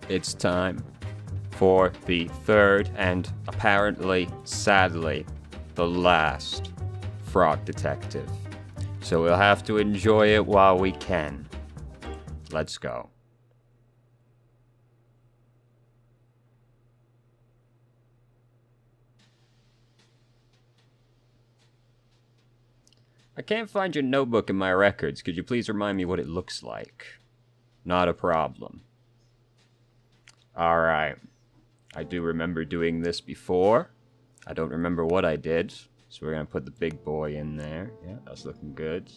it's time for the third and apparently, sadly, the last frog detective. So we'll have to enjoy it while we can. Let's go. I can't find your notebook in my records. Could you please remind me what it looks like? Not a problem. Alright. I do remember doing this before. I don't remember what I did. So we're going to put the big boy in there. Yeah, that's looking good.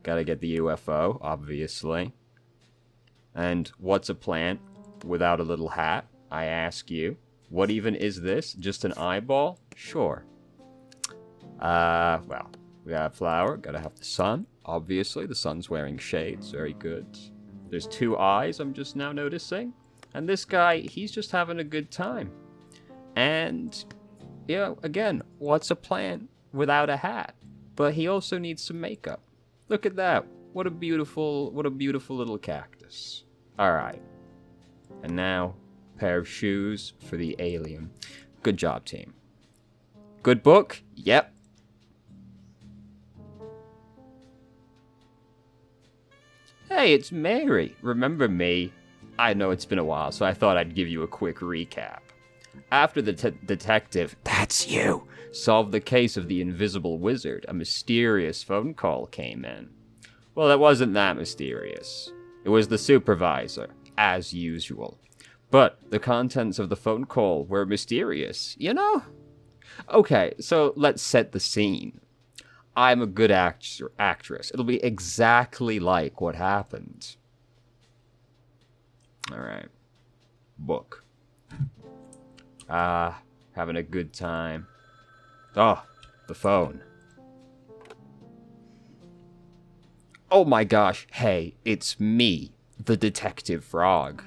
Gotta get the UFO, obviously. And what's a plant without a little hat? I ask you. What even is this? Just an eyeball? Sure. Well, we got a flower. Gotta have the sun. Obviously, the sun's wearing shades. Very good. There's two eyes, I'm just now noticing. And this guy, he's just having a good time. And, you know, again, what's a plant without a hat? But he also needs some makeup. Look at that. What a beautiful little cactus. Alright. And now, a pair of shoes for the alien. Good job, team. Good book? Yep. Hey, it's Mary. Remember me? I know it's been a while, so I thought I'd give you a quick recap. After the detective, that's you, solved the case of the invisible wizard, a mysterious phone call came in. Well, it wasn't that mysterious. It was the supervisor, as usual. But the contents of the phone call were mysterious, you know? Okay, so let's set the scene. I'm a good actress. It'll be exactly like what happened. Alright. Book. Having a good time. Oh, the phone. Oh my gosh, hey, it's me, the Detective Frog.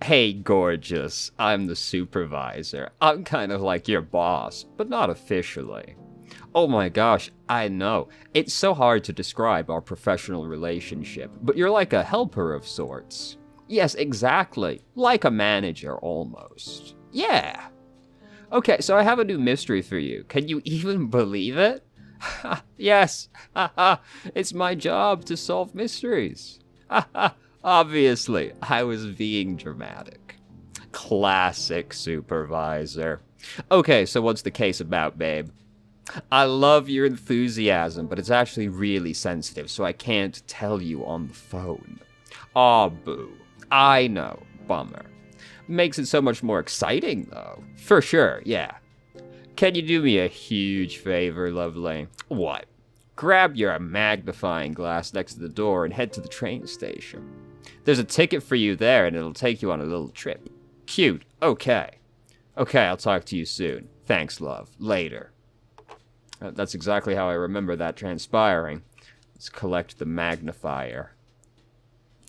Hey, gorgeous, I'm the supervisor. I'm kind of like your boss, but not officially. Oh my gosh, I know. It's so hard to describe our professional relationship, but you're like a helper of sorts. Yes, exactly. Like a manager, almost. Yeah. Okay, so I have a new mystery for you. Can you even believe it? Yes. It's my job to solve mysteries. Obviously, I was being dramatic. Classic supervisor. Okay, so what's the case about, babe? I love your enthusiasm, but it's actually really sensitive, so I can't tell you on the phone. Aw, boo. I know. Bummer. Makes it so much more exciting, though. For sure, yeah. Can you do me a huge favor, lovely? What? Grab your magnifying glass next to the door and head to the train station. There's a ticket for you there, and it'll take you on a little trip. Cute. Okay. Okay, I'll talk to you soon. Thanks, love. Later. That's exactly how I remember that transpiring. Let's collect the magnifier.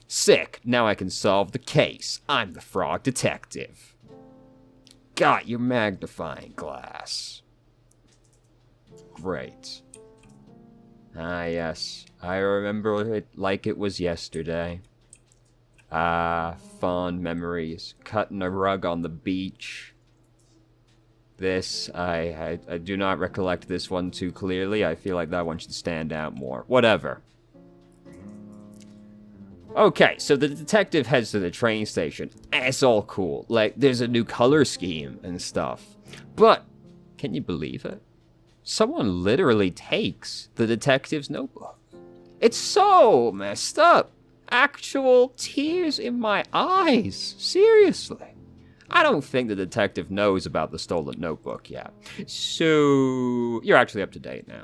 Sick! Now I can solve the case. I'm the frog detective. Got your magnifying glass. Great. Ah, yes. I remember it like it was yesterday. Ah, fond memories. Cutting a rug on the beach. This, I do not recollect this one too clearly. I feel like that one should stand out more. Whatever. Okay, so the detective heads to the train station. It's all cool. Like, there's a new color scheme and stuff. But, can you believe it? Someone literally takes the detective's notebook. It's so messed up. Actual tears in my eyes. Seriously. I don't think the detective knows about the stolen notebook yet. So, you're actually up to date now.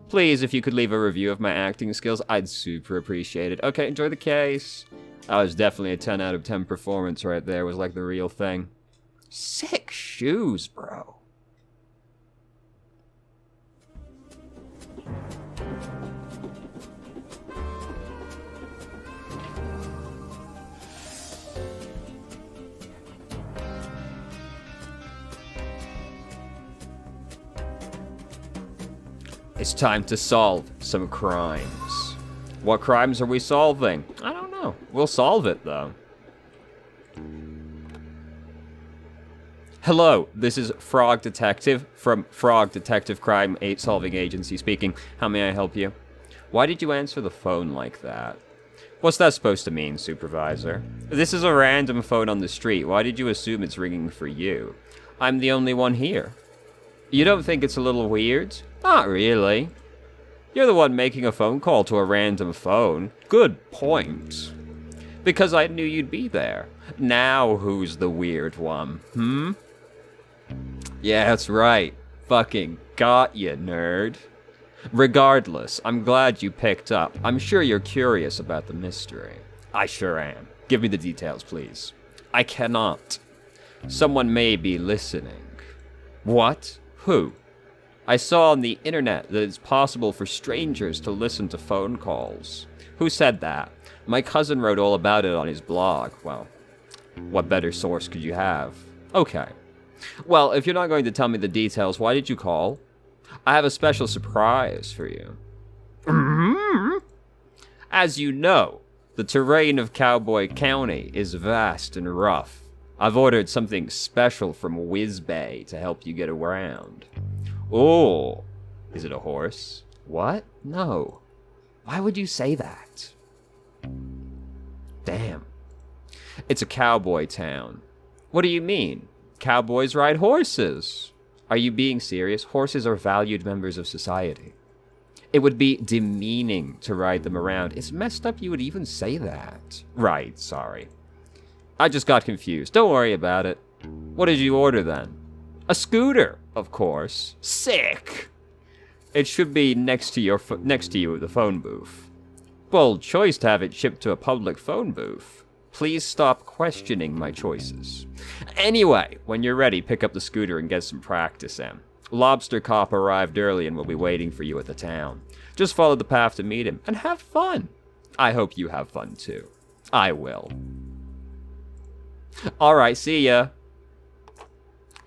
Please, if you could leave a review of my acting skills, I'd super appreciate it. Okay, enjoy the case. That was definitely a 10 out of 10 performance right there. It was like the real thing. Sick shoes, bro. It's time to solve some crimes. What crimes are we solving? I don't know. We'll solve it, though. Hello, this is Frog Detective from Frog Detective Crime Solving Agency speaking. How may I help you? Why did you answer the phone like that? What's that supposed to mean, Supervisor? This is a random phone on the street. Why did you assume it's ringing for you? I'm the only one here. You don't think it's a little weird? Not really. You're the one making a phone call to a random phone. Good point. Because I knew you'd be there. Now who's the weird one, Yeah, that's right. Fucking got you, nerd. Regardless, I'm glad you picked up. I'm sure you're curious about the mystery. I sure am. Give me the details, please. I cannot. Someone may be listening. What? Who? I saw on the internet that it's possible for strangers to listen to phone calls. Who said that? My cousin wrote all about it on his blog. Well, what better source could you have? Okay. Well, if you're not going to tell me the details, why did you call? I have a special surprise for you. As you know, the terrain of Cowboy County is vast and rough. I've ordered something special from Whiz Bay to help you get around. Oh, is it a horse? What? No. Why would you say that? Damn. It's a cowboy town. What do you mean? Cowboys ride horses. Are you being serious? Horses are valued members of society. It would be demeaning to ride them around. It's messed up you would even say that. Right, sorry. I just got confused. Don't worry about it. What did you order then? A scooter, of course. Sick. It should be next to you at the phone booth. Bold choice to have it shipped to a public phone booth. Please stop questioning my choices. Anyway, when you're ready, pick up the scooter and get some practice in. Lobster Cop arrived early and will be waiting for you at the town. Just follow the path to meet him and have fun. I hope you have fun too. I will. Alright, see ya.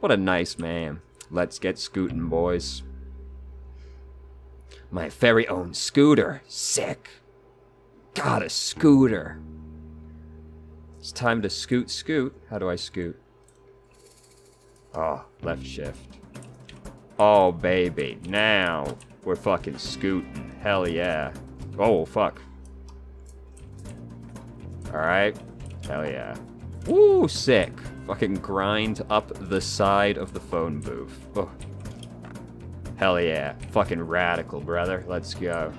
What a nice man. Let's get scooting, boys. My very own scooter. Sick. Got a scooter. It's time to scoot. How do I scoot? Oh, left shift. Oh, baby. Now we're fucking scooting. Hell yeah. Oh, fuck. Alright. Hell yeah. Woo, sick. Fucking grind up the side of the phone booth. Oh. Hell yeah. Fucking radical, brother. Let's go.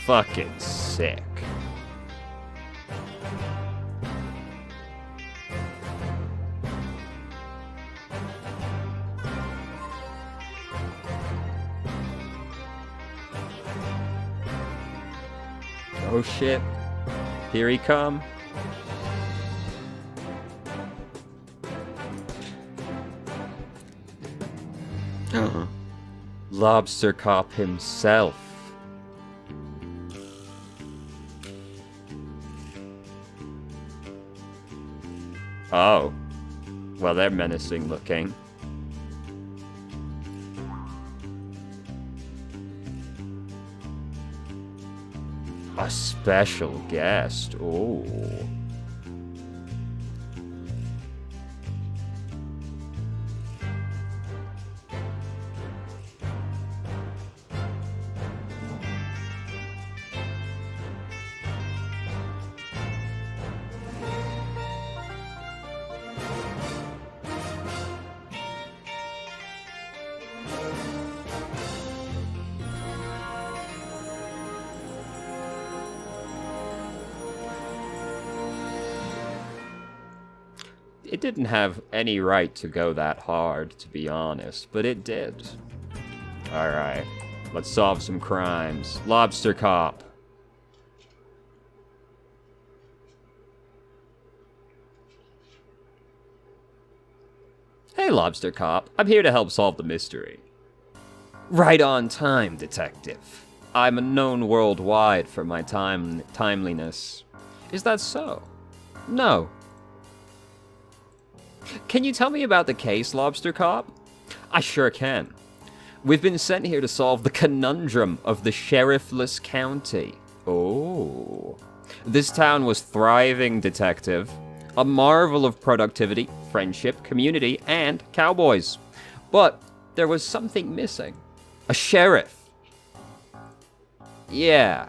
Fucking sick. Oh shit. Here he come. Lobster Cop himself. Oh. Well, they're menacing looking. A special guest. Ooh. It didn't have any right to go that hard, to be honest, but it did. Alright, let's solve some crimes. Lobster Cop. Hey, Lobster Cop. I'm here to help solve the mystery. Right on time, Detective. I'm known worldwide for my timeliness. Is that so? No. Can you tell me about the case, Lobster Cop? I sure can. We've been sent here to solve the conundrum of the sheriffless county. Oh. This town was thriving, detective. A marvel of productivity, friendship, community, and cowboys. But there was something missing. A sheriff. Yeah,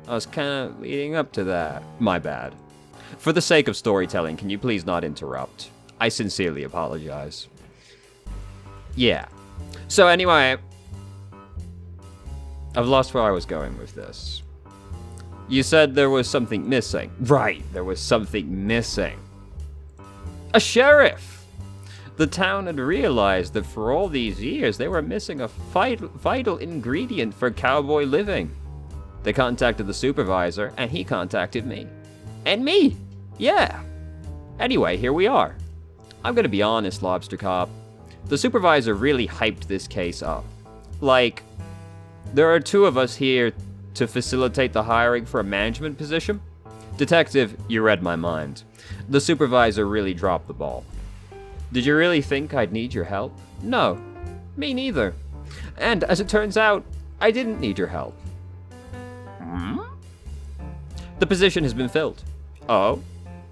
I was kind of leading up to that. My bad. For the sake of storytelling, can you please not interrupt? I sincerely apologize. Yeah. So anyway, I've lost where I was going with this. You said there was something missing. Right, there was something missing. A sheriff! The town had realized that for all these years, they were missing a vital ingredient for cowboy living. They contacted the supervisor, and he contacted me. And me! Yeah. Anyway, here we are. I'm gonna be honest, Lobster Cop. The supervisor really hyped this case up. Like, there are two of us here to facilitate the hiring for a management position. Detective, you read my mind. The supervisor really dropped the ball. Did you really think I'd need your help? No, me neither. And as it turns out, I didn't need your help. The position has been filled. Oh,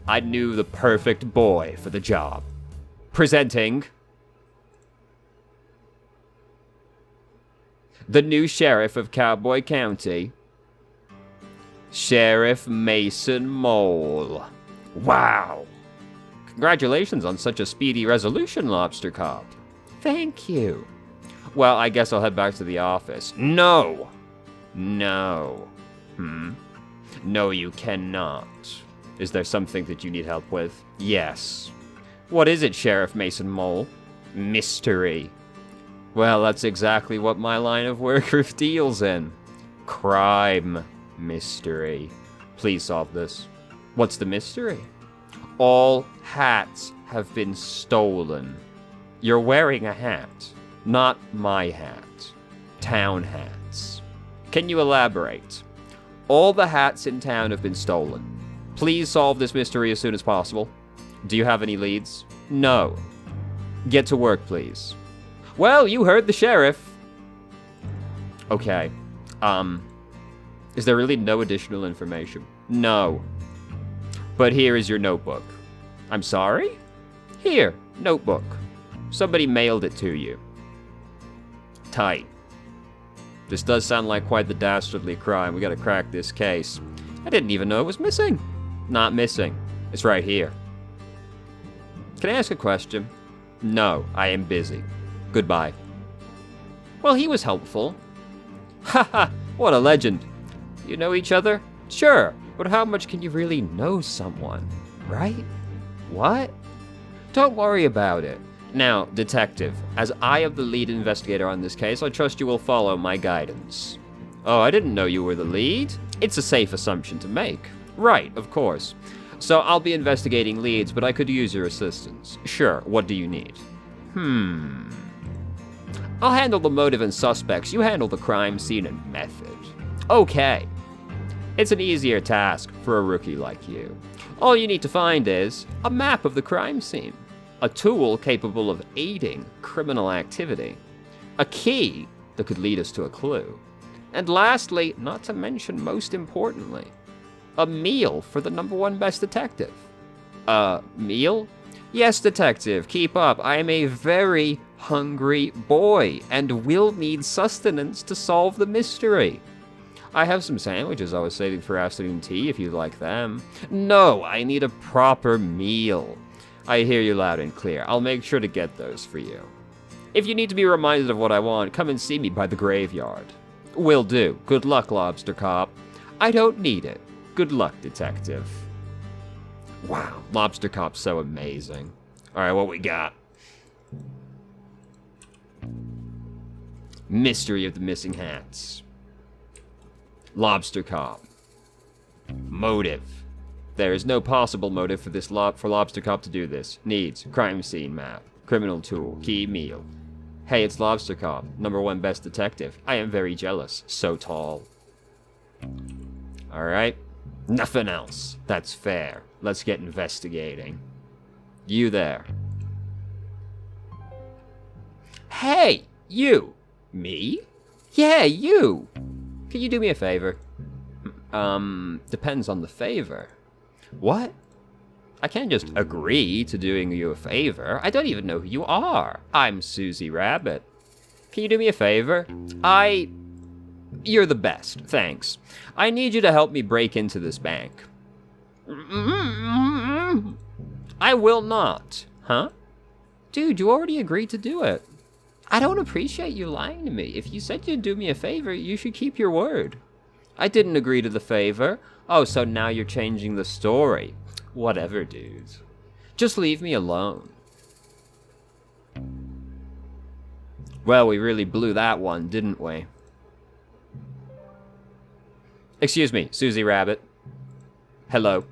I knew the perfect boy for the job. Presenting the new sheriff of Cowboy County, Sheriff Mason Mole. Wow. Congratulations on such a speedy resolution, Lobster Cop. Thank you. Well, I guess I'll head back to the office. No. No. No, you cannot. Is there something that you need help with? Yes. What is it, Sheriff Mason Mole? Mystery. Well, that's exactly what my line of work deals in. Crime mystery. Please solve this. What's the mystery? All hats have been stolen. You're wearing a hat. Not my hat. Town hats. Can you elaborate? All the hats in town have been stolen. Please solve this mystery as soon as possible. Do you have any leads? No. Get to work, please. Well, you heard the sheriff. Okay. Is there really no additional information? No. But here is your notebook. I'm sorry? Here, notebook. Somebody mailed it to you. Tight. This does sound like quite the dastardly crime. We gotta crack this case. I didn't even know it was missing. Not missing. It's right here. Can I ask a question? No, I am busy. Goodbye. Well, he was helpful. Haha, what a legend. You know each other? Sure, but how much can you really know someone, right? What? Don't worry about it. Now, detective, as I am the lead investigator on this case, I trust you will follow my guidance. Oh, I didn't know you were the lead? It's a safe assumption to make. Right, of course. So I'll be investigating leads, but I could use your assistance. Sure, what do you need? I'll handle the motive and suspects. You handle the crime scene and method. Okay. It's an easier task for a rookie like you. All you need to find is a map of the crime scene, a tool capable of aiding criminal activity, a key that could lead us to a clue, and lastly, not to mention most importantly, a meal for the #1 best detective. A meal? Yes, detective, keep up. I am a very hungry boy and will need sustenance to solve the mystery. I have some sandwiches I was saving for afternoon tea if you'd like them. No, I need a proper meal. I hear you loud and clear. I'll make sure to get those for you. If you need to be reminded of what I want, come and see me by the graveyard. Will do. Good luck, Lobster Cop. I don't need it. Good luck, detective. Wow, Lobster Cop's so amazing. Alright, what we got? Mystery of the missing hats. Lobster Cop. Motive. There is no possible motive for this for Lobster Cop to do this. Needs. Crime scene map. Criminal tool. Key meal. Hey, it's Lobster Cop. #1 best detective. I am very jealous. So tall. Alright. Nothing else. That's fair. Let's get investigating. You there. Hey, you! Me? Yeah, you! Can you do me a favor? Depends on the favor. What? I can't just agree to doing you a favor. I don't even know who you are. I'm Susie Rabbit. Can you do me a favor? You're the best, thanks. I need you to help me break into this bank. I will not. Huh? Dude, you already agreed to do it. I don't appreciate you lying to me. If you said you'd do me a favor, you should keep your word. I didn't agree to the favor. Oh, so now you're changing the story. Whatever, dude. Just leave me alone. Well, we really blew that one, didn't we? Excuse me, Susie Rabbit. Hello.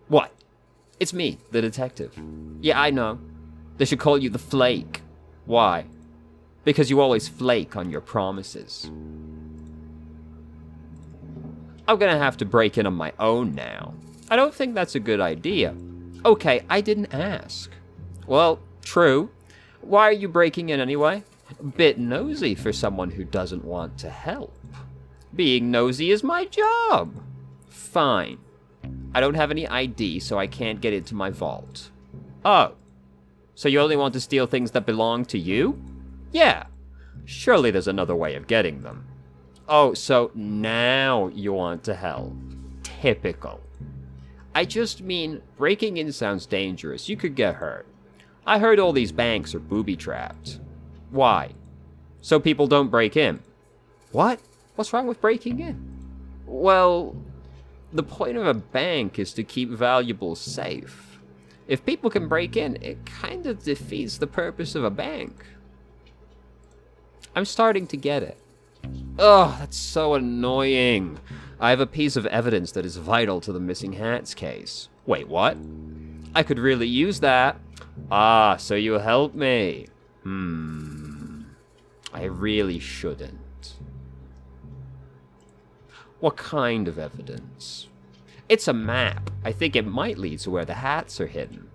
What? It's me, the detective. Yeah, I know. They should call you the Flake. Why? Because you always flake on your promises. I'm gonna have to break in on my own now. I don't think that's a good idea. Okay, I didn't ask. Well, true. Why are you breaking in anyway? Bit nosy for someone who doesn't want to help. Being nosy is my job. Fine. I don't have any ID, so I can't get into my vault. Oh. So you only want to steal things that belong to you? Yeah. Surely there's another way of getting them. Oh, so now you want to help. Typical. I just mean, breaking in sounds dangerous. You could get hurt. I heard all these banks are booby-trapped. Why? So people don't break in. What? What's wrong with breaking in? Well, the point of a bank is to keep valuables safe. If people can break in, it kind of defeats the purpose of a bank. I'm starting to get it. Ugh, that's so annoying. I have a piece of evidence that is vital to the missing hats case. Wait, what? I could really use that. Ah, so you'll help me. I really shouldn't. What kind of evidence? It's a map. I think it might lead to where the hats are hidden.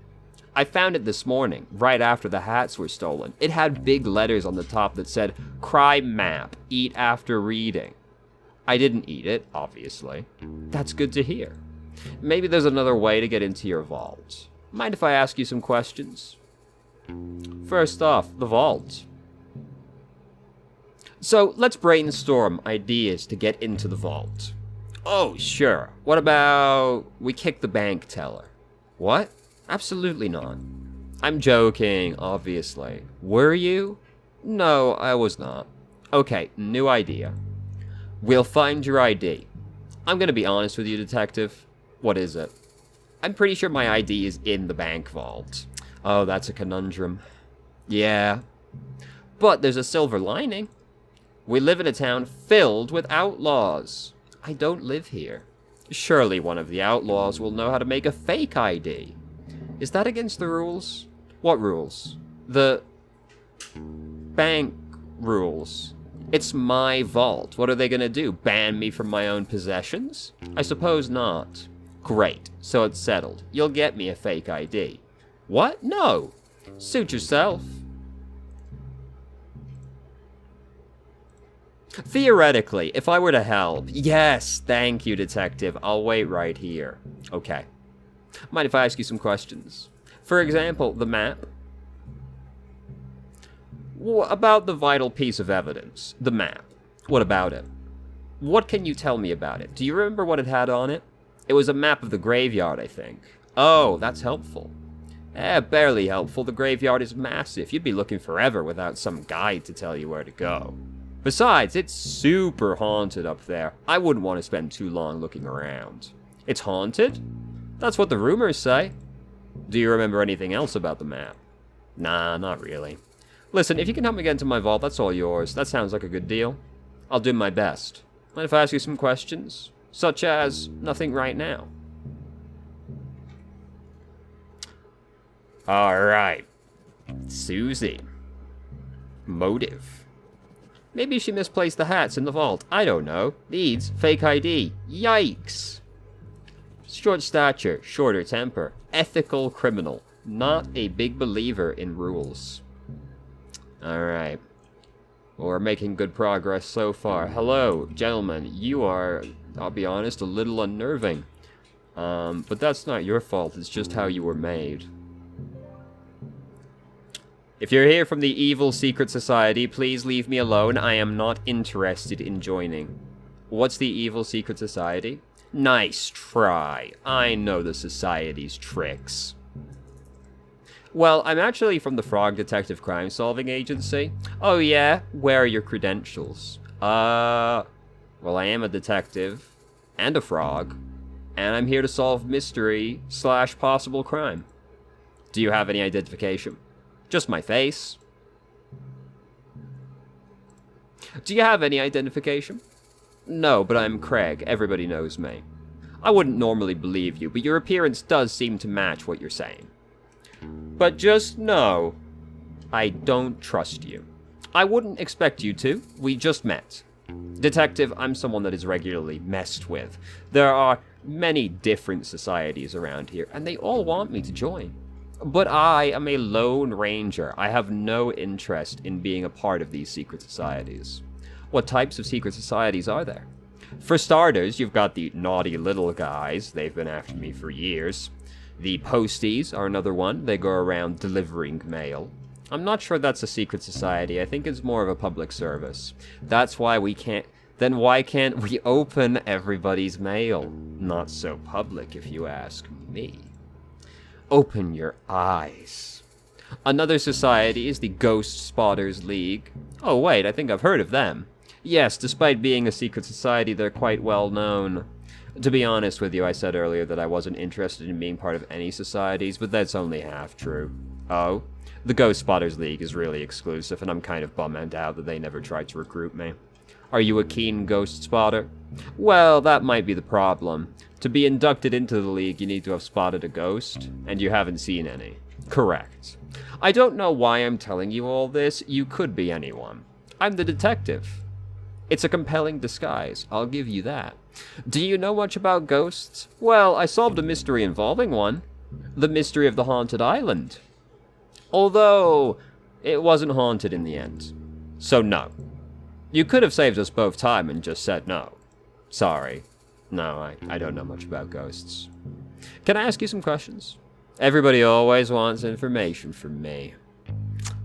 I found it this morning, right after the hats were stolen. It had big letters on the top that said, "Crime Map, eat after reading." I didn't eat it, obviously. That's good to hear. Maybe there's another way to get into your vault. Mind if I ask you some questions? First off, the vault. So, let's brainstorm ideas to get into the vault. Oh, sure. What about we kick the bank teller? What? Absolutely not. I'm joking, obviously. Were you? No, I was not. Okay, new idea. We'll find your ID. I'm gonna be honest with you, detective. What is it? I'm pretty sure my ID is in the bank vault. Oh, that's a conundrum. Yeah. But there's a silver lining. We live in a town filled with outlaws. I don't live here. Surely one of the outlaws will know how to make a fake ID. Is that against the rules? What rules? The bank rules. It's my vault. What are they gonna do? Ban me from my own possessions? I suppose not. Great. So it's settled. You'll get me a fake ID. What? No. Suit yourself. Theoretically, if I were to help... Yes, thank you, detective. I'll wait right here. Okay. Mind if I ask you some questions? For example, the map. What about the vital piece of evidence? The map. What about it? What can you tell me about it? Do you remember what it had on it? It was a map of the graveyard, I think. Oh, that's helpful. Barely helpful. The graveyard is massive. You'd be looking forever without some guide to tell you where to go. Besides, it's super haunted up there. I wouldn't want to spend too long looking around. It's haunted? That's what the rumors say. Do you remember anything else about the map? Nah, not really. Listen, if you can help me get into my vault, that's all yours. That sounds like a good deal. I'll do my best. Mind if I ask you some questions? Such as, nothing right now. Alright. Susie. Motive. Maybe she misplaced the hats in the vault. I don't know. Needs fake ID. Yikes. Short stature, shorter temper. Ethical criminal. Not a big believer in rules. Alright. We're making good progress so far. Hello, gentlemen. You are, I'll be honest, a little unnerving. But that's not your fault. It's just how you were made. If you're here from the evil secret society, please leave me alone. I am not interested in joining. What's the evil secret society? Nice try. I know the society's tricks. Well, I'm actually from the Frog Detective Crime Solving Agency. Oh yeah? Where are your credentials? Well, I am a detective, and a frog, and I'm here to solve mystery / possible crime. Do you have any identification? Just my face. Do you have any identification? No, but I'm Craig. Everybody knows me. I wouldn't normally believe you, but your appearance does seem to match what you're saying. But just know, I don't trust you. I wouldn't expect you to. We just met. Detective, I'm someone that is regularly messed with. There are many different societies around here, and they all want me to join. But I am a lone ranger. I have no interest in being a part of these secret societies. What types of secret societies are there? For starters, you've got the naughty little guys. They've been after me for years. The posties are another one. They go around delivering mail. I'm not sure that's a secret society. I think it's more of a public service. That's why we can't... Then why can't we open everybody's mail? Not so public, if you ask me. Open your eyes. Another society is the Ghost Spotters League. Oh wait, I think I've heard of them. Yes, despite being a secret society, they're quite well known. To be honest with you, I said earlier that I wasn't interested in being part of any societies, but that's only half true. Oh? The Ghost Spotters League is really exclusive, and I'm kind of bummed out that they never tried to recruit me. Are you a keen ghost spotter? Well, that might be the problem. To be inducted into the league, you need to have spotted a ghost, and you haven't seen any. Correct. I don't know why I'm telling you all this. You could be anyone. I'm the detective. It's a compelling disguise, I'll give you that. Do you know much about ghosts? Well, I solved a mystery involving one. The mystery of the haunted island. Although, it wasn't haunted in the end. So no. You could have saved us both time and just said no. Sorry. No, I don't know much about ghosts. Can I ask you some questions? Everybody always wants information from me.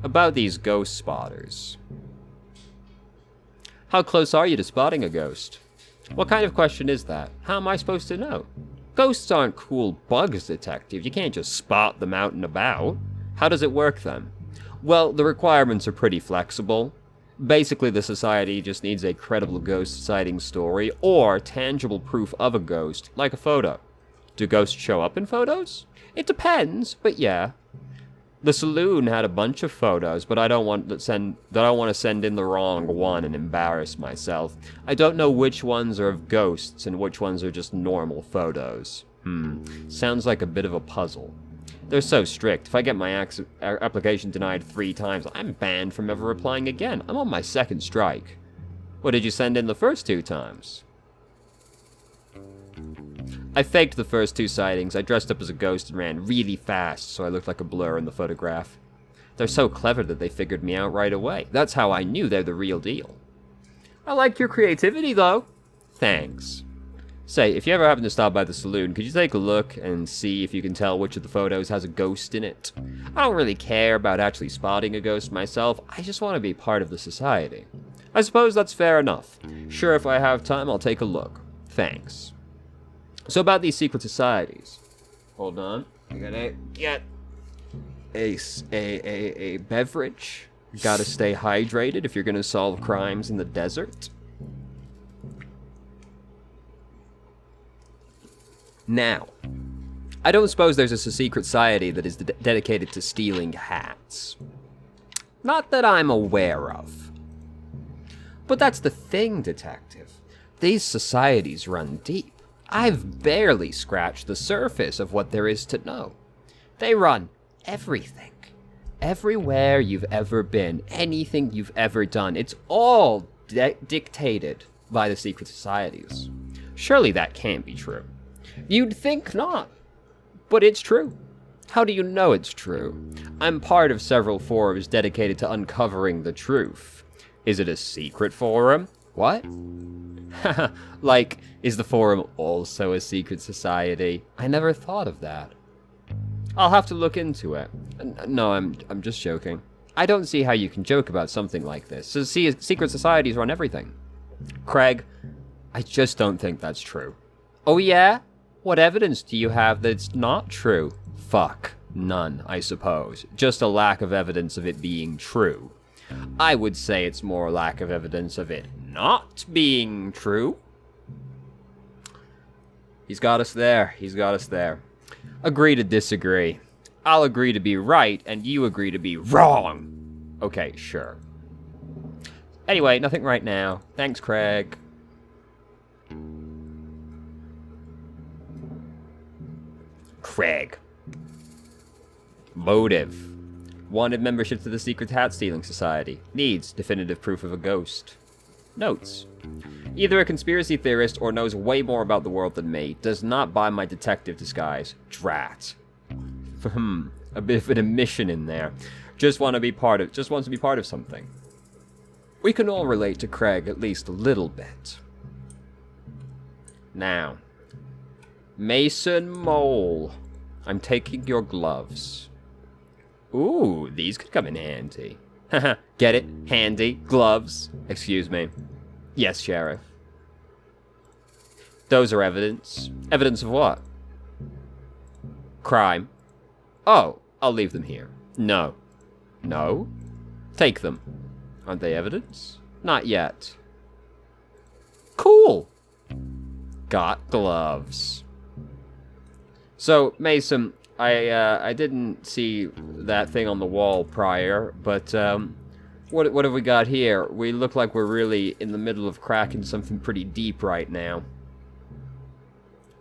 About these ghost spotters. How close are you to spotting a ghost? What kind of question is that? How am I supposed to know? Ghosts aren't cool bugs, detective. You can't just spot them out and about. How does it work then? Well, the requirements are pretty flexible. Basically, the society just needs a credible ghost sighting story or tangible proof of a ghost, like a photo. Do ghosts show up in photos? It depends, but yeah. The saloon had a bunch of photos, but I don't want to send in the wrong one and embarrass myself. I don't know which ones are of ghosts and which ones are just normal photos. Sounds like a bit of a puzzle. They're so strict. If I get my application denied 3 times, I'm banned from ever applying again. I'm on my 2nd strike. What did you send in the first 2 times? I faked the first 2 sightings. I dressed up as a ghost and ran really fast, so I looked like a blur in the photograph. They're so clever that they figured me out right away. That's how I knew they're the real deal. I like your creativity, though. Thanks. Say, if you ever happen to stop by the saloon, could you take a look and see if you can tell which of the photos has a ghost in it? I don't really care about actually spotting a ghost myself. I just want to be part of the society. I suppose that's fair enough. Sure, if I have time, I'll take a look. Thanks. So about these secret societies. Hold on. I gotta get a beverage. Gotta stay hydrated if you're gonna solve crimes in the desert. Now, I don't suppose there's a secret society that is dedicated to stealing hats. Not that I'm aware of. But that's the thing, detective. These societies run deep. I've barely scratched the surface of what there is to know. They run everything. Everywhere you've ever been, anything you've ever done, it's all dictated by the secret societies. Surely that can't be true. You'd think not, but it's true. How do you know it's true? I'm part of several forums dedicated to uncovering the truth. Is it a secret forum? What? Like, is the forum also a secret society? I never thought of that. I'll have to look into it. No, I'm just joking. I don't see how you can joke about something like this. So see, secret societies run everything. Craig, I just don't think that's true. Oh yeah? What evidence do you have that it's not true? Fuck. None, I suppose. Just a lack of evidence of it being true. I would say it's more a lack of evidence of it not being true. He's got us there. He's got us there. Agree to disagree. I'll agree to be right, and you agree to be wrong. Okay, sure. Anyway, nothing right now. Thanks, Craig. Craig. Motive. Wanted membership to the Secret Hat Stealing Society. Needs definitive proof of a ghost. Notes. Either a conspiracy theorist or knows way more about the world than me. Does not buy my detective disguise. Drat. A bit of an omission in there. Just wants to be part of something. We can all relate to Craig at least a little bit. Now. Mason Mole. I'm taking your gloves. Ooh, these could come in handy. Haha, get it? Handy. Gloves. Excuse me. Yes, Sheriff. Those are evidence. Evidence of what? Crime. Oh, I'll leave them here. No. No? Take them. Aren't they evidence? Not yet. Cool. Got gloves. So, Mason, I didn't see that thing on the wall prior, but what have we got here? We look like we're really in the middle of cracking something pretty deep right now.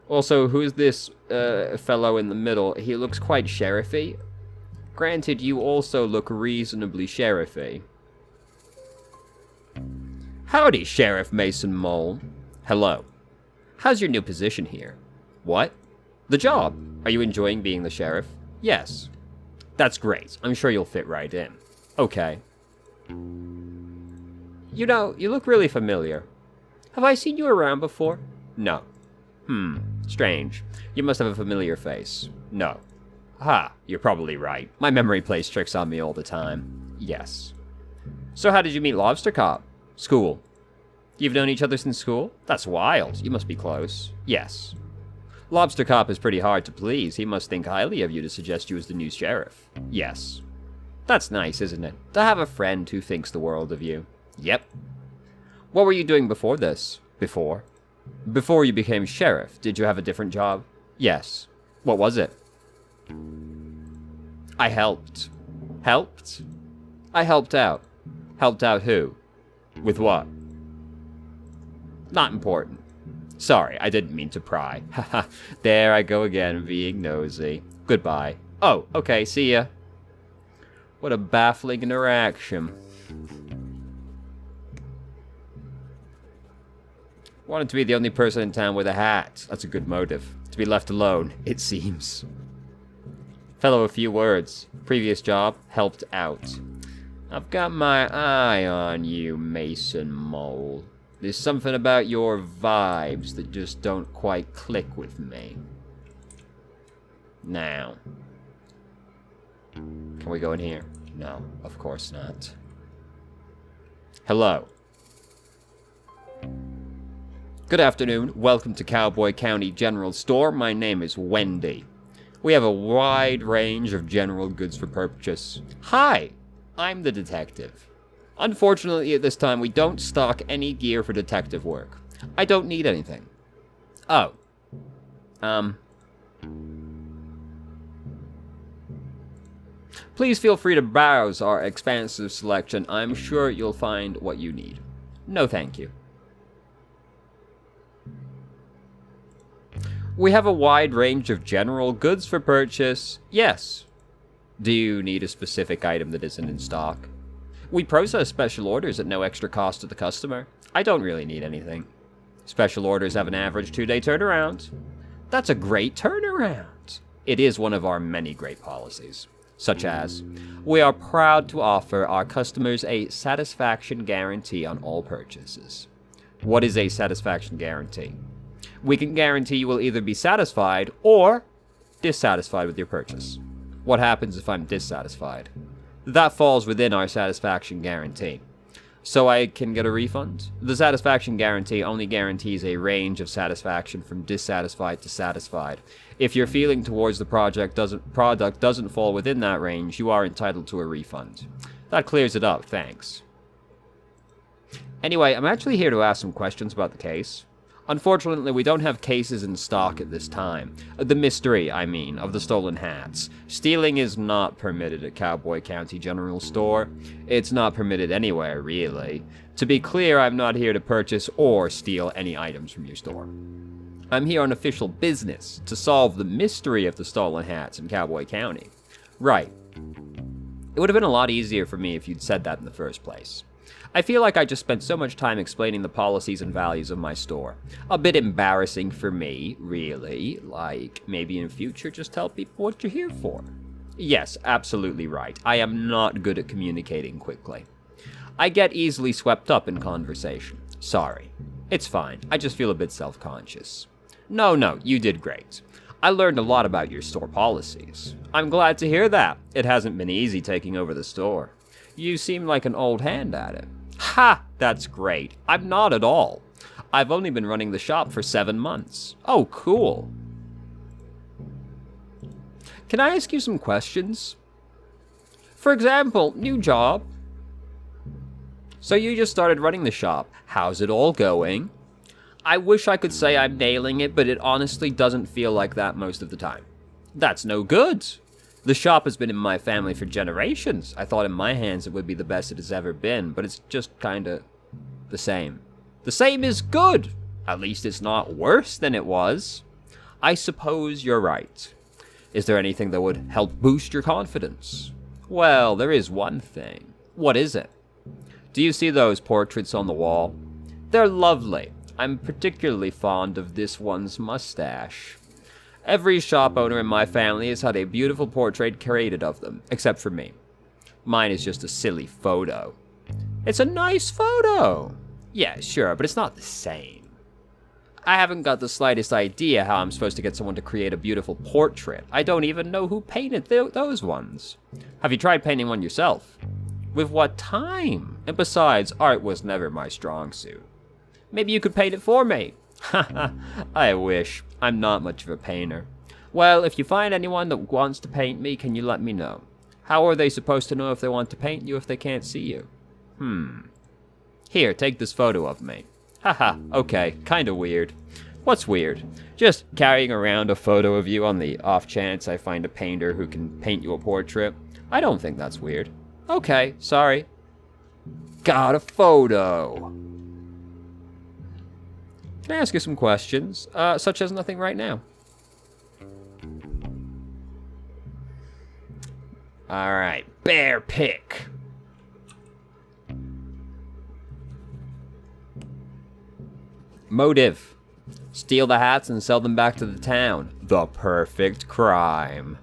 Also, who's this fellow in the middle? He looks quite sheriffy. Granted, you also look reasonably sheriffy. Howdy, Sheriff Mason Mole. Hello. How's your new position here? What? The job. Are you enjoying being the sheriff? Yes. That's great. I'm sure you'll fit right in. Okay. You know, you look really familiar. Have I seen you around before? No. Strange. You must have a familiar face. No. Ha, you're probably right. My memory plays tricks on me all the time. Yes. So how did you meet Lobster Cop? School. You've known each other since school? That's wild. You must be close. Yes. Lobster Cop is pretty hard to please. He must think highly of you to suggest you as the new sheriff. Yes. That's nice, isn't it? To have a friend who thinks the world of you. Yep. What were you doing before this? Before you became sheriff, did you have a different job? Yes. What was it? I helped. Helped? I helped out. Helped out who? With what? Not important. Sorry, I didn't mean to pry. Haha, there I go again, being nosy. Goodbye. Oh, okay, see ya. What a baffling interaction. Wanted to be the only person in town with a hat. That's a good motive. To be left alone, it seems. Fellow, a few words. Previous job, helped out. I've got my eye on you, Mason Mole. There's something about your vibes that just don't quite click with me. Now. Can we go in here? No, of course not. Hello. Good afternoon. Welcome to Cowboy County General Store. My name is Wendy. We have a wide range of general goods for purchase. Hi, I'm the detective. Unfortunately, at this time, we don't stock any gear for detective work. I don't need anything. Oh. Please feel free to browse our expansive selection. I'm sure you'll find what you need. No, thank you. We have a wide range of general goods for purchase. Yes. Do you need a specific item that isn't in stock? We process special orders at no extra cost to the customer. I don't really need anything. Special orders have an average 2-day turnaround. That's a great turnaround. It is one of our many great policies. such as, we are proud to offer our customers a satisfaction guarantee on all purchases. What is a satisfaction guarantee? We can guarantee you will either be satisfied or dissatisfied with your purchase. What happens if I'm dissatisfied? That falls within our satisfaction guarantee. So I can get a refund? The satisfaction guarantee only guarantees a range of satisfaction from dissatisfied to satisfied. If your feeling towards the product doesn't fall within that range, you are entitled to a refund. That clears it up, thanks. Anyway, I'm actually here to ask some questions about the case. Unfortunately, we don't have cases in stock at this time. The mystery, I mean, of the stolen hats. Stealing is not permitted at Cowboy County General Store. It's not permitted anywhere, really. To be clear, I'm not here to purchase or steal any items from your store. I'm here on official business to solve the mystery of the stolen hats in Cowboy County. Right. It would have been a lot easier for me if you'd said that in the first place. I feel like I just spent so much time explaining the policies and values of my store. A bit embarrassing for me, really. Like, maybe in future just tell people what you're here for. Yes, absolutely right. I am not good at communicating quickly. I get easily swept up in conversation. Sorry. It's fine. I just feel a bit self-conscious. No, you did great. I learned a lot about your store policies. I'm glad to hear that. It hasn't been easy taking over the store. You seem like an old hand at it. Ha! That's great. I'm not at all. I've only been running the shop for 7 months. Oh, cool. Can I ask you some questions? For example, new job. So you just started running the shop. How's it all going? I wish I could say I'm nailing it, but it honestly doesn't feel like that most of the time. That's no good. The shop has been in my family for generations. I thought in my hands it would be the best it has ever been, but it's just kinda the same. The same is good. At least it's not worse than it was. I suppose you're right. Is there anything that would help boost your confidence? Well, there is one thing. What is it? Do you see those portraits on the wall? They're lovely. I'm particularly fond of this one's mustache. Every shop owner in my family has had a beautiful portrait created of them, except for me. Mine is just a silly photo. It's a nice photo! Yeah, sure, but it's not the same. I haven't got the slightest idea how I'm supposed to get someone to create a beautiful portrait. I don't even know who painted those ones. Have you tried painting one yourself? With what time? And besides, art was never my strong suit. Maybe you could paint it for me. Haha, I wish. I'm not much of a painter. Well, if you find anyone that wants to paint me, can you let me know? How are they supposed to know if they want to paint you if they can't see you? Here, take this photo of me. Haha, okay, kinda weird. What's weird? Just carrying around a photo of you on the off chance I find a painter who can paint you a portrait. I don't think that's weird. Okay, sorry. Got a photo. Can I ask you some questions, such as nothing right now? Alright, bear pick. Motive. Steal the hats and sell them back to the town. The perfect crime.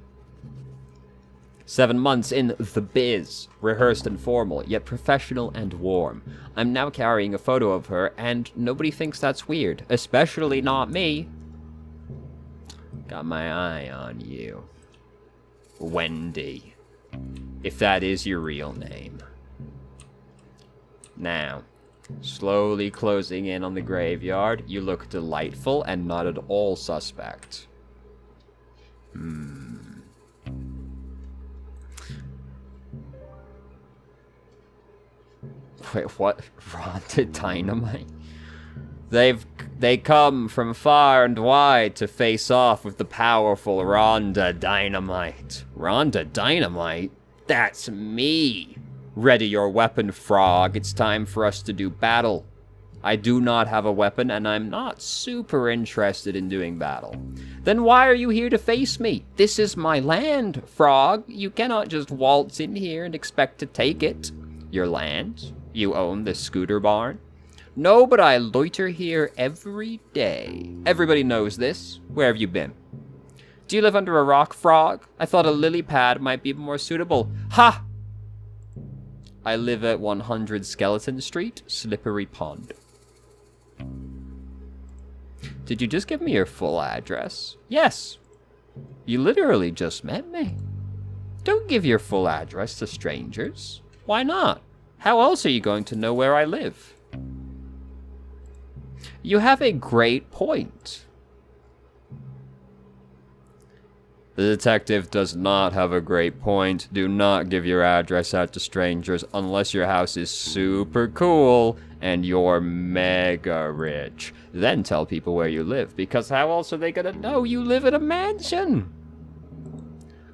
7 months in the biz. Rehearsed and formal, yet professional and warm. I'm now carrying a photo of her, and nobody thinks that's weird. Especially not me. Got my eye on you. Wendy. If that is your real name. Now, slowly closing in on the graveyard, you look delightful and not at all suspect. Wait, what? Rhonda Dynamite? They come from far and wide to face off with the powerful Rhonda Dynamite. Rhonda Dynamite? That's me. Ready your weapon, frog. It's time for us to do battle. I do not have a weapon, and I'm not super interested in doing battle. Then why are you here to face me? This is my land, frog. You cannot just waltz in here and expect to take it. Your land? You own this scooter barn? No, but I loiter here every day. Everybody knows this. Where have you been? Do you live under a rock, frog? I thought a lily pad might be more suitable. Ha! I live at 100 Skeleton Street, Slippery Pond. Did you just give me your full address? Yes. You literally just met me. Don't give your full address to strangers. Why not? How else are you going to know where I live? You have a great point. The detective does not have a great point. Do not give your address out to strangers unless your house is super cool and you're mega rich. Then tell people where you live, because how else are they gonna know you live in a mansion?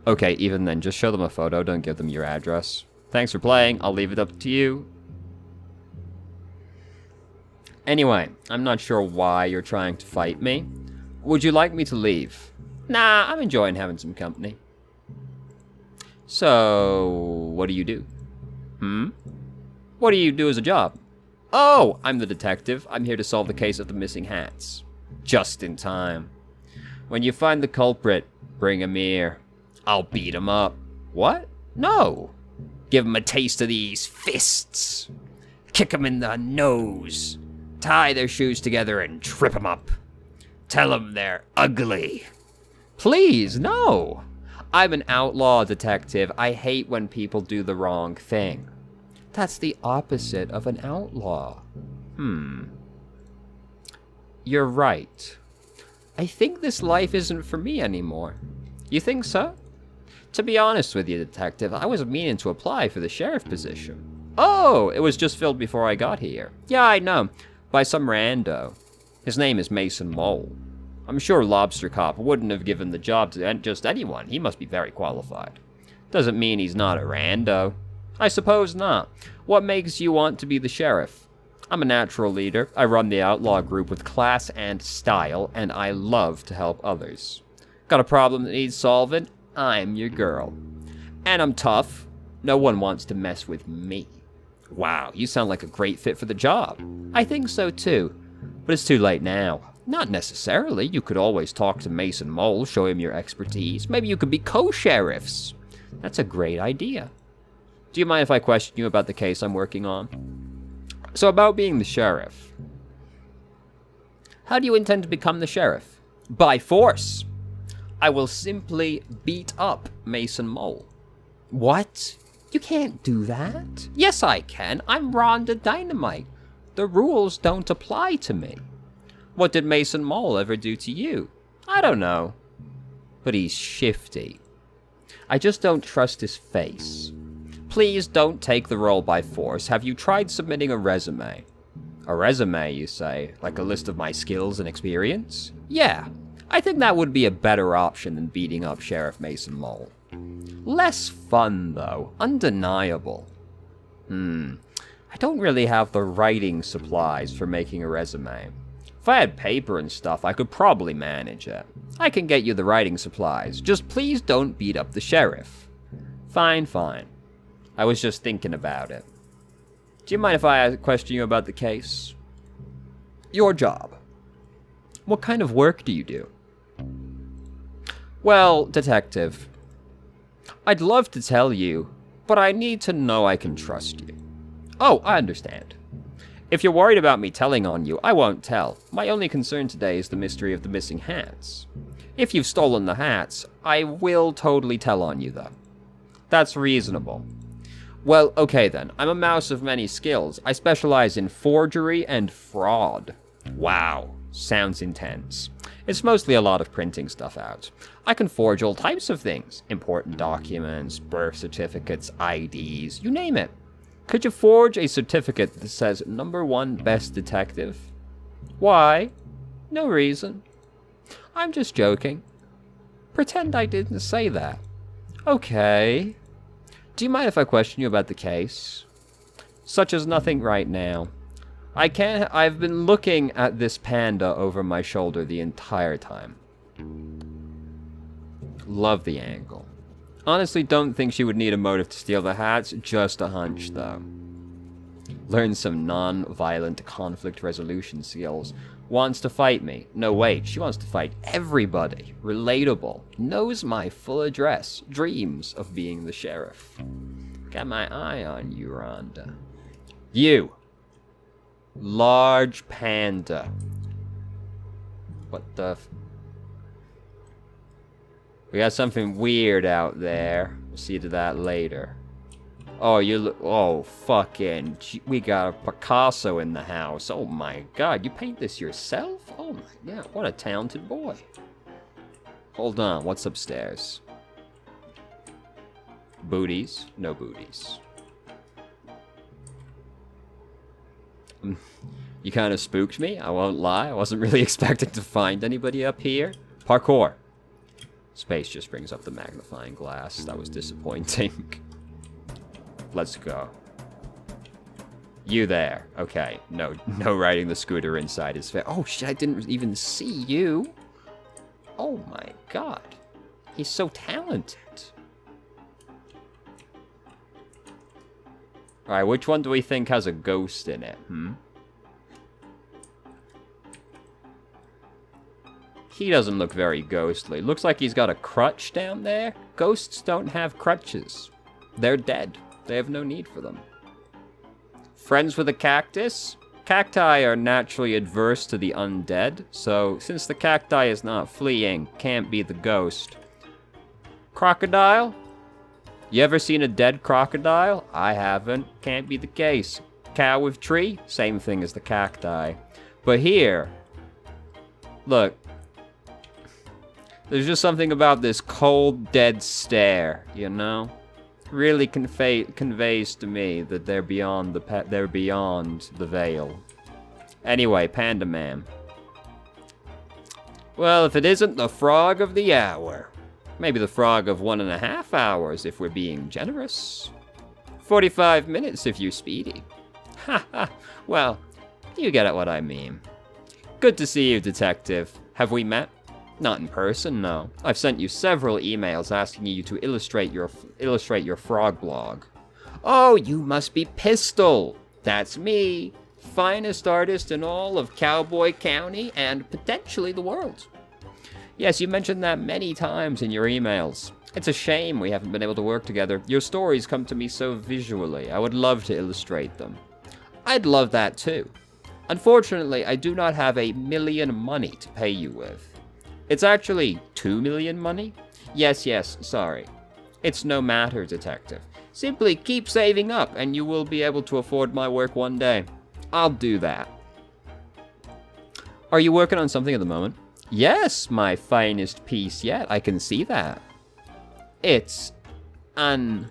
Okay, even then, just show them a photo, don't give them your address. Thanks for playing, I'll leave it up to you. Anyway, I'm not sure why you're trying to fight me. Would you like me to leave? Nah, I'm enjoying having some company. So, what do you do? What do you do as a job? Oh, I'm the detective. I'm here to solve the case of the missing hats. Just in time. When you find the culprit, bring him here. I'll beat him up. What? No. Give him a taste of these fists. Kick him in the nose. Tie their shoes together and trip him up. Tell them they're ugly. Please, no. I'm an outlaw detective. I hate when people do the wrong thing. That's the opposite of an outlaw. You're right. I think this life isn't for me anymore. You think so? To be honest with you, detective, I was meaning to apply for the sheriff position. Oh, it was just filled before I got here. Yeah, I know. By some rando. His name is Mason Mole. I'm sure Lobster Cop wouldn't have given the job to just anyone. He must be very qualified. Doesn't mean he's not a rando. I suppose not. What makes you want to be the sheriff? I'm a natural leader. I run the outlaw group with class and style, and I love to help others. Got a problem that needs solving? I'm your girl. And I'm tough. No one wants to mess with me. Wow, you sound like a great fit for the job. I think so too. But it's too late now. Not necessarily. You could always talk to Mason Mole, show him your expertise. Maybe you could be co-sheriffs. That's a great idea. Do you mind if I question you about the case I'm working on? So about being the sheriff. How do you intend to become the sheriff? By force. I will simply beat up Mason Mole. What? You can't do that. Yes, I can. I'm Rhonda Dynamite. The rules don't apply to me. What did Mason Mole ever do to you? I don't know. But he's shifty. I just don't trust his face. Please don't take the role by force. Have you tried submitting a resume? A resume, you say? Like a list of my skills and experience? Yeah. I think that would be a better option than beating up Sheriff Mason Mole. Less fun, though. Undeniable. I don't really have the writing supplies for making a resume. If I had paper and stuff, I could probably manage it. I can get you the writing supplies. Just please don't beat up the sheriff. Fine, fine. I was just thinking about it. Do you mind if I question you about the case? Your job. What kind of work do you do? Well, detective, I'd love to tell you, but I need to know I can trust you. Oh, I understand. If you're worried about me telling on you, I won't tell. My only concern today is the mystery of the missing hats. If you've stolen the hats, I will totally tell on you, though. That's reasonable. Well, okay then. I'm a mouse of many skills. I specialize in forgery and fraud. Wow, sounds intense. It's mostly a lot of printing stuff out. I can forge all types of things. Important documents, birth certificates, IDs, you name it. Could you forge a certificate that says #1 best detective? Why? No reason. I'm just joking. Pretend I didn't say that. Okay. Do you mind if I question you about the case? Such as nothing right now. I've been looking at this panda over my shoulder the entire time. Love the angle. Honestly, don't think she would need a motive to steal the hats, just a hunch, though. Learn some non-violent conflict resolution skills. Wants to fight me. No, wait, she wants to fight everybody. Relatable. Knows my full address. Dreams of being the sheriff. Got my eye on you, Rhonda. You. Large panda. What the We got something weird out there. We'll see to that later. Oh, oh, fucking... We got a Picasso in the house. Oh my god, you paint this yourself? Oh my god, what a talented boy. Hold on, what's upstairs? Booties? No booties. You kind of spooked me, I won't lie. I wasn't really expecting to find anybody up here. Parkour. Space just brings up the magnifying glass. That was disappointing. Let's go. You there. Okay. No riding the scooter inside is fair. Oh shit, I didn't even see you. Oh my god. He's so talented. Alright, which one do we think has a ghost in it? He doesn't look very ghostly. Looks like he's got a crutch down there. Ghosts don't have crutches. They're dead. They have no need for them. Friends with a cactus? Cacti are naturally adverse to the undead, so since the cacti is not fleeing, can't be the ghost. Crocodile? You ever seen a dead crocodile? I haven't. Can't be the case. Cow with tree? Same thing as the cacti. But here, look. There's just something about this cold, dead stare, you know? Really conveys to me that they're beyond the veil. Anyway, Panda Man. Well, if it isn't the frog of the hour. Maybe the frog of 1.5 hours if we're being generous. 45 minutes if you're speedy. Ha ha. Well, you get at what I mean. Good to see you, Detective. Have we met? Not in person, no. I've sent you several emails asking you to illustrate your frog blog. Oh, you must be Pistol. That's me. Finest artist in all of Cowboy County and potentially the world. Yes, you mentioned that many times in your emails. It's a shame we haven't been able to work together. Your stories come to me so visually. I would love to illustrate them. I'd love that too. Unfortunately, I do not have $1 million money to pay you with. It's actually 2 million money? Yes, sorry. It's no matter, Detective. Simply keep saving up and you will be able to afford my work one day. I'll do that. Are you working on something at the moment? Yes, my finest piece yet. I can see that. It's well,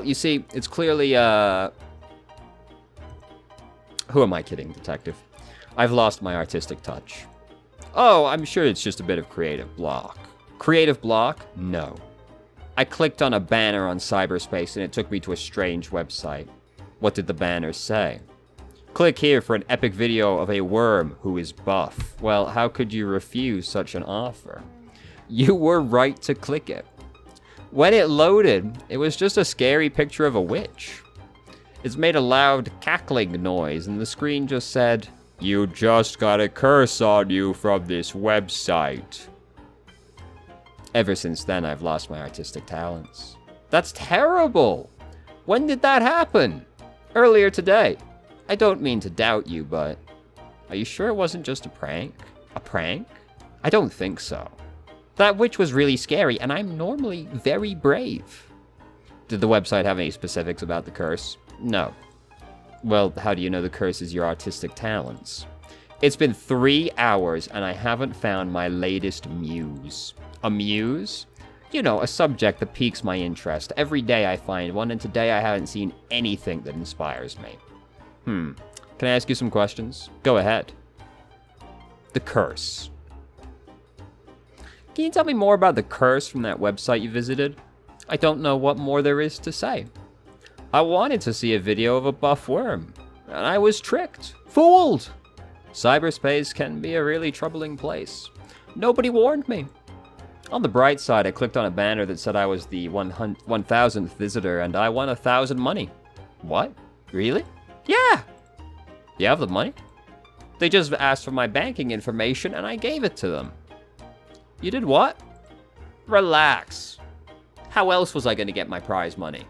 you see, it's clearly, Who am I kidding, Detective? I've lost my artistic touch. Oh, I'm sure it's just a bit of creative block. Creative block? No. I clicked on a banner on cyberspace and it took me to a strange website. What did the banner say? Click here for an epic video of a worm who is buff. Well, how could you refuse such an offer? You were right to click it. When it loaded, it was just a scary picture of a witch. It's made a loud cackling noise and the screen just said, "You just got a curse on you from this website." Ever since then, I've lost my artistic talents. That's terrible! When did that happen? Earlier today. I don't mean to doubt you, but... Are you sure it wasn't just a prank? A prank? I don't think so. That witch was really scary, and I'm normally very brave. Did the website have any specifics about the curse? No. Well, how do you know the curse is your artistic talents? It's been 3 hours and I haven't found my latest muse. A muse? You know, a subject that piques my interest. Every day I find one and today I haven't seen anything that inspires me. Can I ask you some questions? Go ahead. The curse. Can you tell me more about the curse from that website you visited? I don't know what more there is to say. I wanted to see a video of a buff worm, and I was tricked. Fooled! Cyberspace can be a really troubling place. Nobody warned me. On the bright side, I clicked on a banner that said I was the 1000th visitor, and I won 1,000 money. What? Really? Yeah! You have the money? They just asked for my banking information and I gave it to them. You did what? Relax. How else was I going to get my prize money?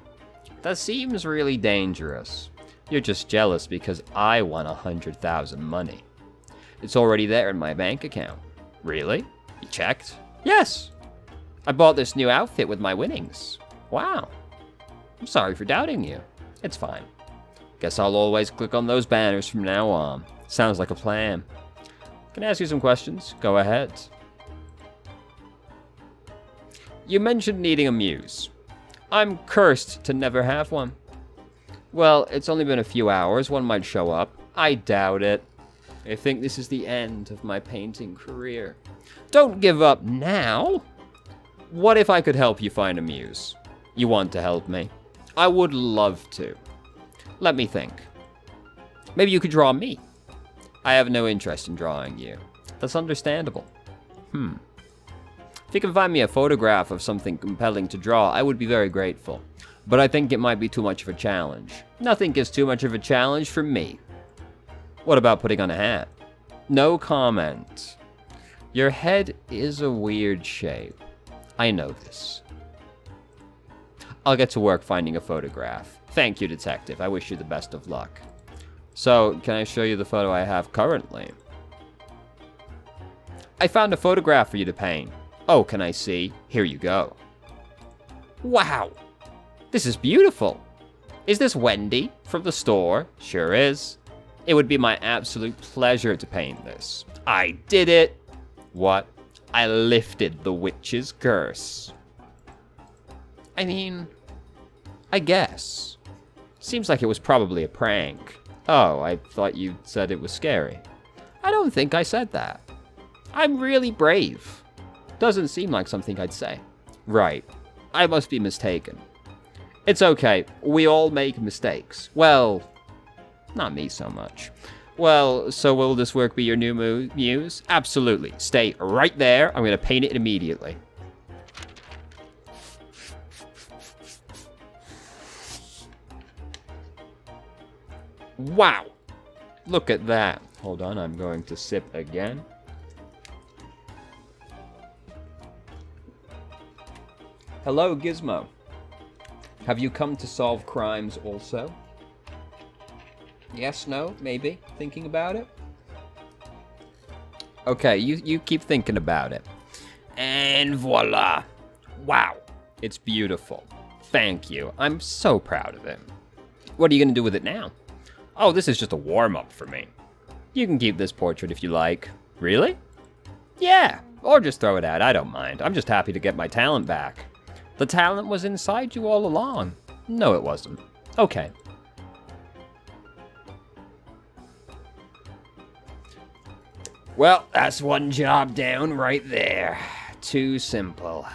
That seems really dangerous. You're just jealous because I won 100,000 money. It's already there in my bank account. Really? You checked? Yes. I bought this new outfit with my winnings. Wow. I'm sorry for doubting you. It's fine. Guess I'll always click on those banners from now on. Sounds like a plan. Can I ask you some questions? Go ahead. You mentioned needing a muse. I'm cursed to never have one. Well, it's only been a few hours. One might show up. I doubt it. I think this is the end of my painting career. Don't give up now. What if I could help you find a muse? You want to help me? I would love to. Let me think. Maybe you could draw me. I have no interest in drawing you. That's understandable. If you can find me a photograph of something compelling to draw, I would be very grateful. But I think it might be too much of a challenge. Nothing is too much of a challenge for me. What about putting on a hat? No comment. Your head is a weird shape. I know this. I'll get to work finding a photograph. Thank you, detective. I wish you the best of luck. So, can I show you the photo I have currently? I found a photograph for you to paint. Oh, can I see? Here you go. Wow! This is beautiful. Is this Wendy from the store? Sure is. It would be my absolute pleasure to paint this. I did it! What? I lifted the witch's curse. I mean, I guess. Seems like it was probably a prank. Oh, I thought you said it was scary. I don't think I said that. I'm really brave. Doesn't seem like something I'd say. Right. I must be mistaken. It's okay. We all make mistakes. Well, not me so much. Well, so will this work be your new muse? Absolutely. Stay right there. I'm going to paint it immediately. Wow. Look at that. Hold on, I'm going to sip again. Hello, Gizmo. Have you come to solve crimes also? Yes, no, maybe? Thinking about it? Okay, you keep thinking about it. And voila. Wow. It's beautiful. Thank you. I'm so proud of it. What are you going to do with it now? Oh, this is just a warm-up for me. You can keep this portrait if you like. Really? Yeah, or just throw it out. I don't mind. I'm just happy to get my talent back. The talent was inside you all along. No, it wasn't. Okay. Well, that's one job down right there. Too simple.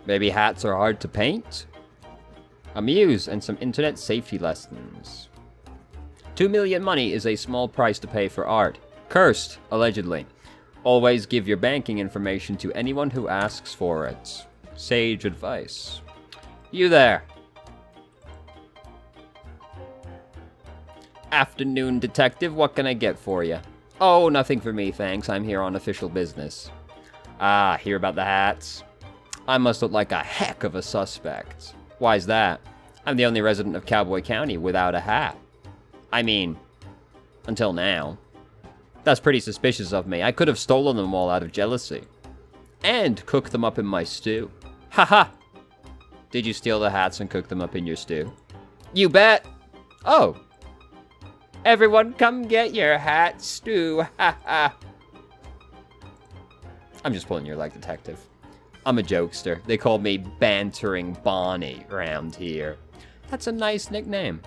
Maybe hats are hard to paint? A muse and some internet safety lessons. 2 million money is a small price to pay for art. Cursed, allegedly. Always give your banking information to anyone who asks for it. Sage advice. You there. Afternoon, detective. What can I get for you? Oh, nothing for me, thanks. I'm here on official business. Ah, hear about the hats? I must look like a heck of a suspect. Why's that? I'm the only resident of Cowboy County without a hat. I mean, until now. That's pretty suspicious of me. I could have stolen them all out of jealousy. And cooked them up in my stew. Haha! Did you steal the hats and cook them up in your stew? You bet! Oh. Everyone come get your hat stew. Ha ha. I'm just pulling your leg, detective. I'm a jokester. They call me Bantering Bonnie around here. That's a nice nickname.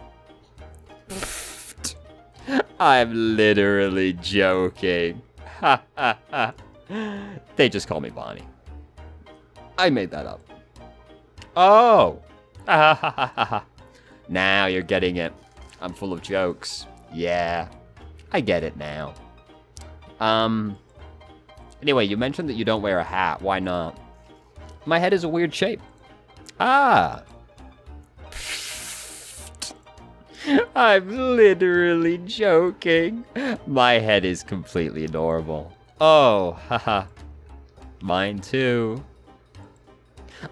I'm literally joking. Ha ha ha. They just call me Bonnie. I made that up. Oh. Ha ha ha ha ha. Now you're getting it. I'm full of jokes. Yeah. I get it now. Anyway, you mentioned that you don't wear a hat. Why not? My head is a weird shape. Ah. I'm literally joking. My head is completely normal. Oh, haha. Mine too.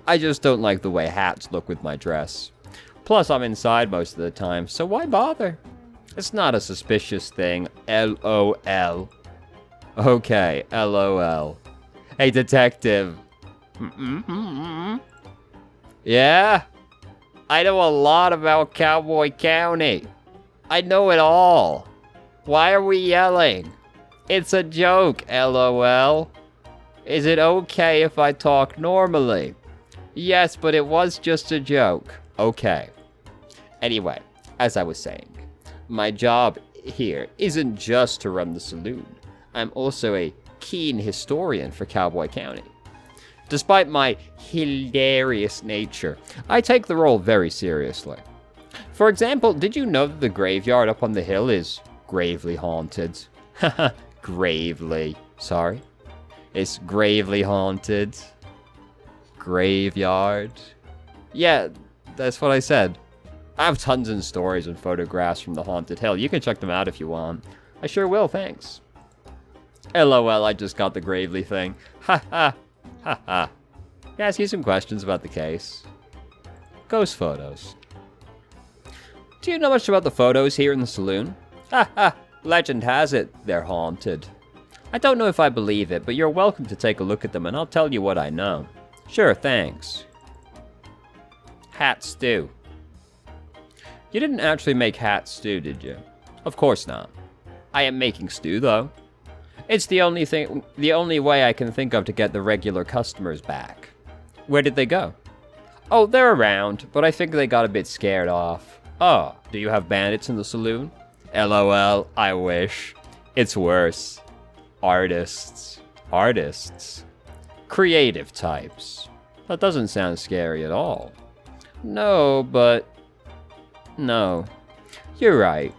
I just don't like the way hats look with my dress. Plus, I'm inside most of the time, so why bother? It's not a suspicious thing. LOL. Okay, LOL. Hey, detective. Yeah? I know a lot about Cowboy County. I know it all. Why are we yelling? It's a joke, LOL. Is it okay if I talk normally? Yes, but it was just a joke. Okay. Anyway, as I was saying, my job here isn't just to run the saloon. I'm also a keen historian for Cowboy County. Despite my hilarious nature, I take the role very seriously. For example, did you know that the graveyard up on the hill is gravely haunted? Haha, gravely. Sorry. It's gravely haunted. Graveyard. Yeah, that's what I said. I have tons of stories and photographs from the haunted hill. You can check them out if you want. I sure will, thanks. LOL, I just got the gravely thing. Ha ha. Ha ha. Can I ask you some questions about the case? Ghost photos. Do you know much about the photos here in the saloon? Ha ha. Legend has it, they're haunted. I don't know if I believe it, but you're welcome to take a look at them and I'll tell you what I know. Sure, thanks. Hat stew. You didn't actually make hat stew, did you? Of course not. I am making stew, though. It's the only way I can think of to get the regular customers back. Where did they go? Oh, they're around, but I think they got a bit scared off. Oh, do you have bandits in the saloon? LOL, I wish. It's worse. Artists. Artists. Creative types. That doesn't sound scary at all. No, but... No. You're right.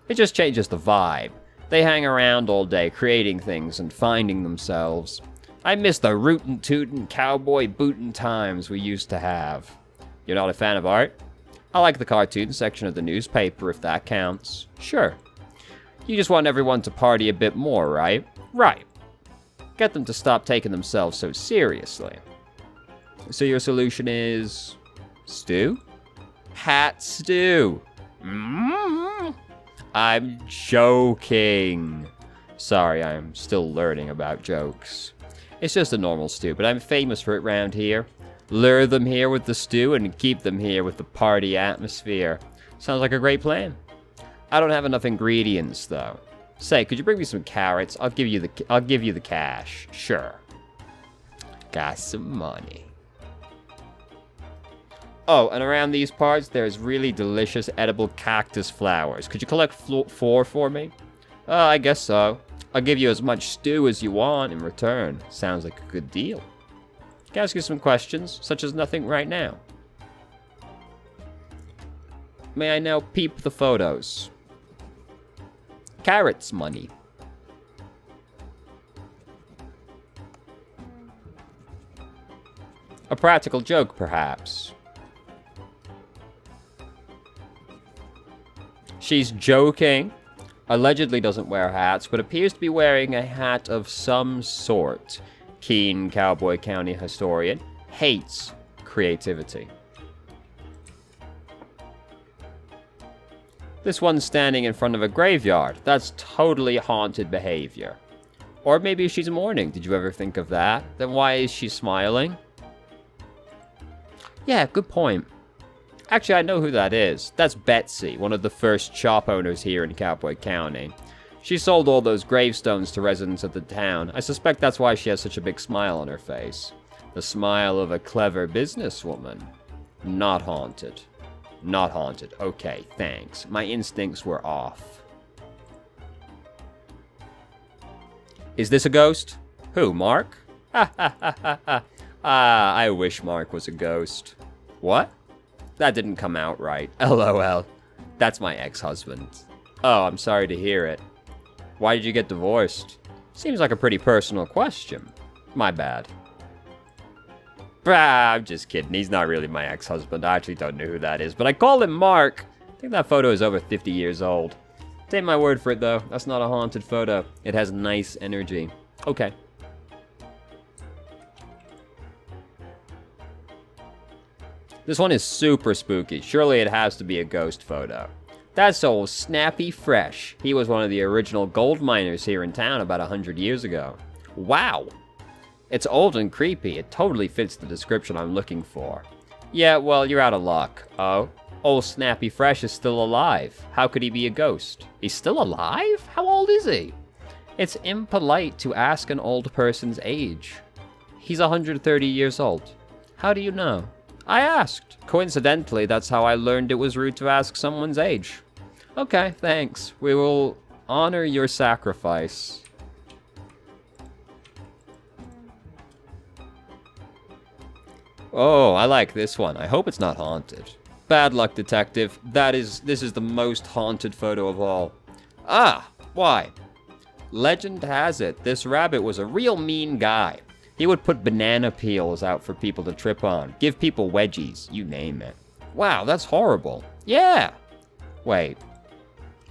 It just changes the vibe. They hang around all day creating things and finding themselves. I miss the rootin' tootin' cowboy bootin' times we used to have. You're not a fan of art? I like the cartoon section of the newspaper if that counts. Sure. You just want everyone to party a bit more, right? Right. Get them to stop taking themselves so seriously. So your solution is... stew? Hat stew. I'm joking. Sorry, I'm still learning about jokes. It's just a normal stew, but I'm famous for it round here. Lure them here with the stew and keep them here with the party atmosphere. Sounds like a great plan. I don't have enough ingredients, though. Say, could you bring me some carrots? I'll give you the cash. Sure. Got some money. Oh, and around these parts, there's really delicious edible cactus flowers. Could you collect 4 for me? I guess so. I'll give you as much stew as you want in return. Sounds like a good deal. Can I ask you some questions, such as nothing right now? May I now peep the photos? Carrots money. A practical joke, perhaps. She's joking. Allegedly doesn't wear hats, but appears to be wearing a hat of some sort. Keen Cowboy County historian. Hates creativity. This one's standing in front of a graveyard. That's totally haunted behavior. Or maybe she's mourning. Did you ever think of that? Then why is she smiling? Yeah, good point. Actually, I know who that is. That's Betsy, one of the first shop owners here in Cowboy County. She sold all those gravestones to residents of the town. I suspect that's why she has such a big smile on her face. The smile of a clever businesswoman. Not haunted. Not haunted. Okay, thanks. My instincts were off. Is this a ghost? Who, Mark? Ha ha ha ha ha. Ah, I wish Mark was a ghost. What? That didn't come out right. LOL. That's my ex-husband. Oh, I'm sorry to hear it. Why did you get divorced? Seems like a pretty personal question. My bad. I'm just kidding. He's not really my ex-husband. I actually don't know who that is, but I call him Mark. I think that photo is over 50 years old. Take my word for it, though. That's not a haunted photo. It has nice energy. Okay. This one is super spooky. Surely it has to be a ghost photo. That's old Snappy Fresh. He was one of the original gold miners here in town about 100 years ago. Wow. It's old and creepy. It totally fits the description I'm looking for. Yeah, well, you're out of luck. Oh? Old Snappy Fresh is still alive. How could he be a ghost? He's still alive? How old is he? It's impolite to ask an old person's age. He's 130 years old. How do you know? I asked. Coincidentally, that's how I learned it was rude to ask someone's age. Okay, thanks. We will honor your sacrifice. Oh, I like this one. I hope it's not haunted. Bad luck, detective. This is the most haunted photo of all. Ah, why? Legend has it, this rabbit was a real mean guy. He would put banana peels out for people to trip on, give people wedgies, you name it. Wow, that's horrible. Yeah. Wait.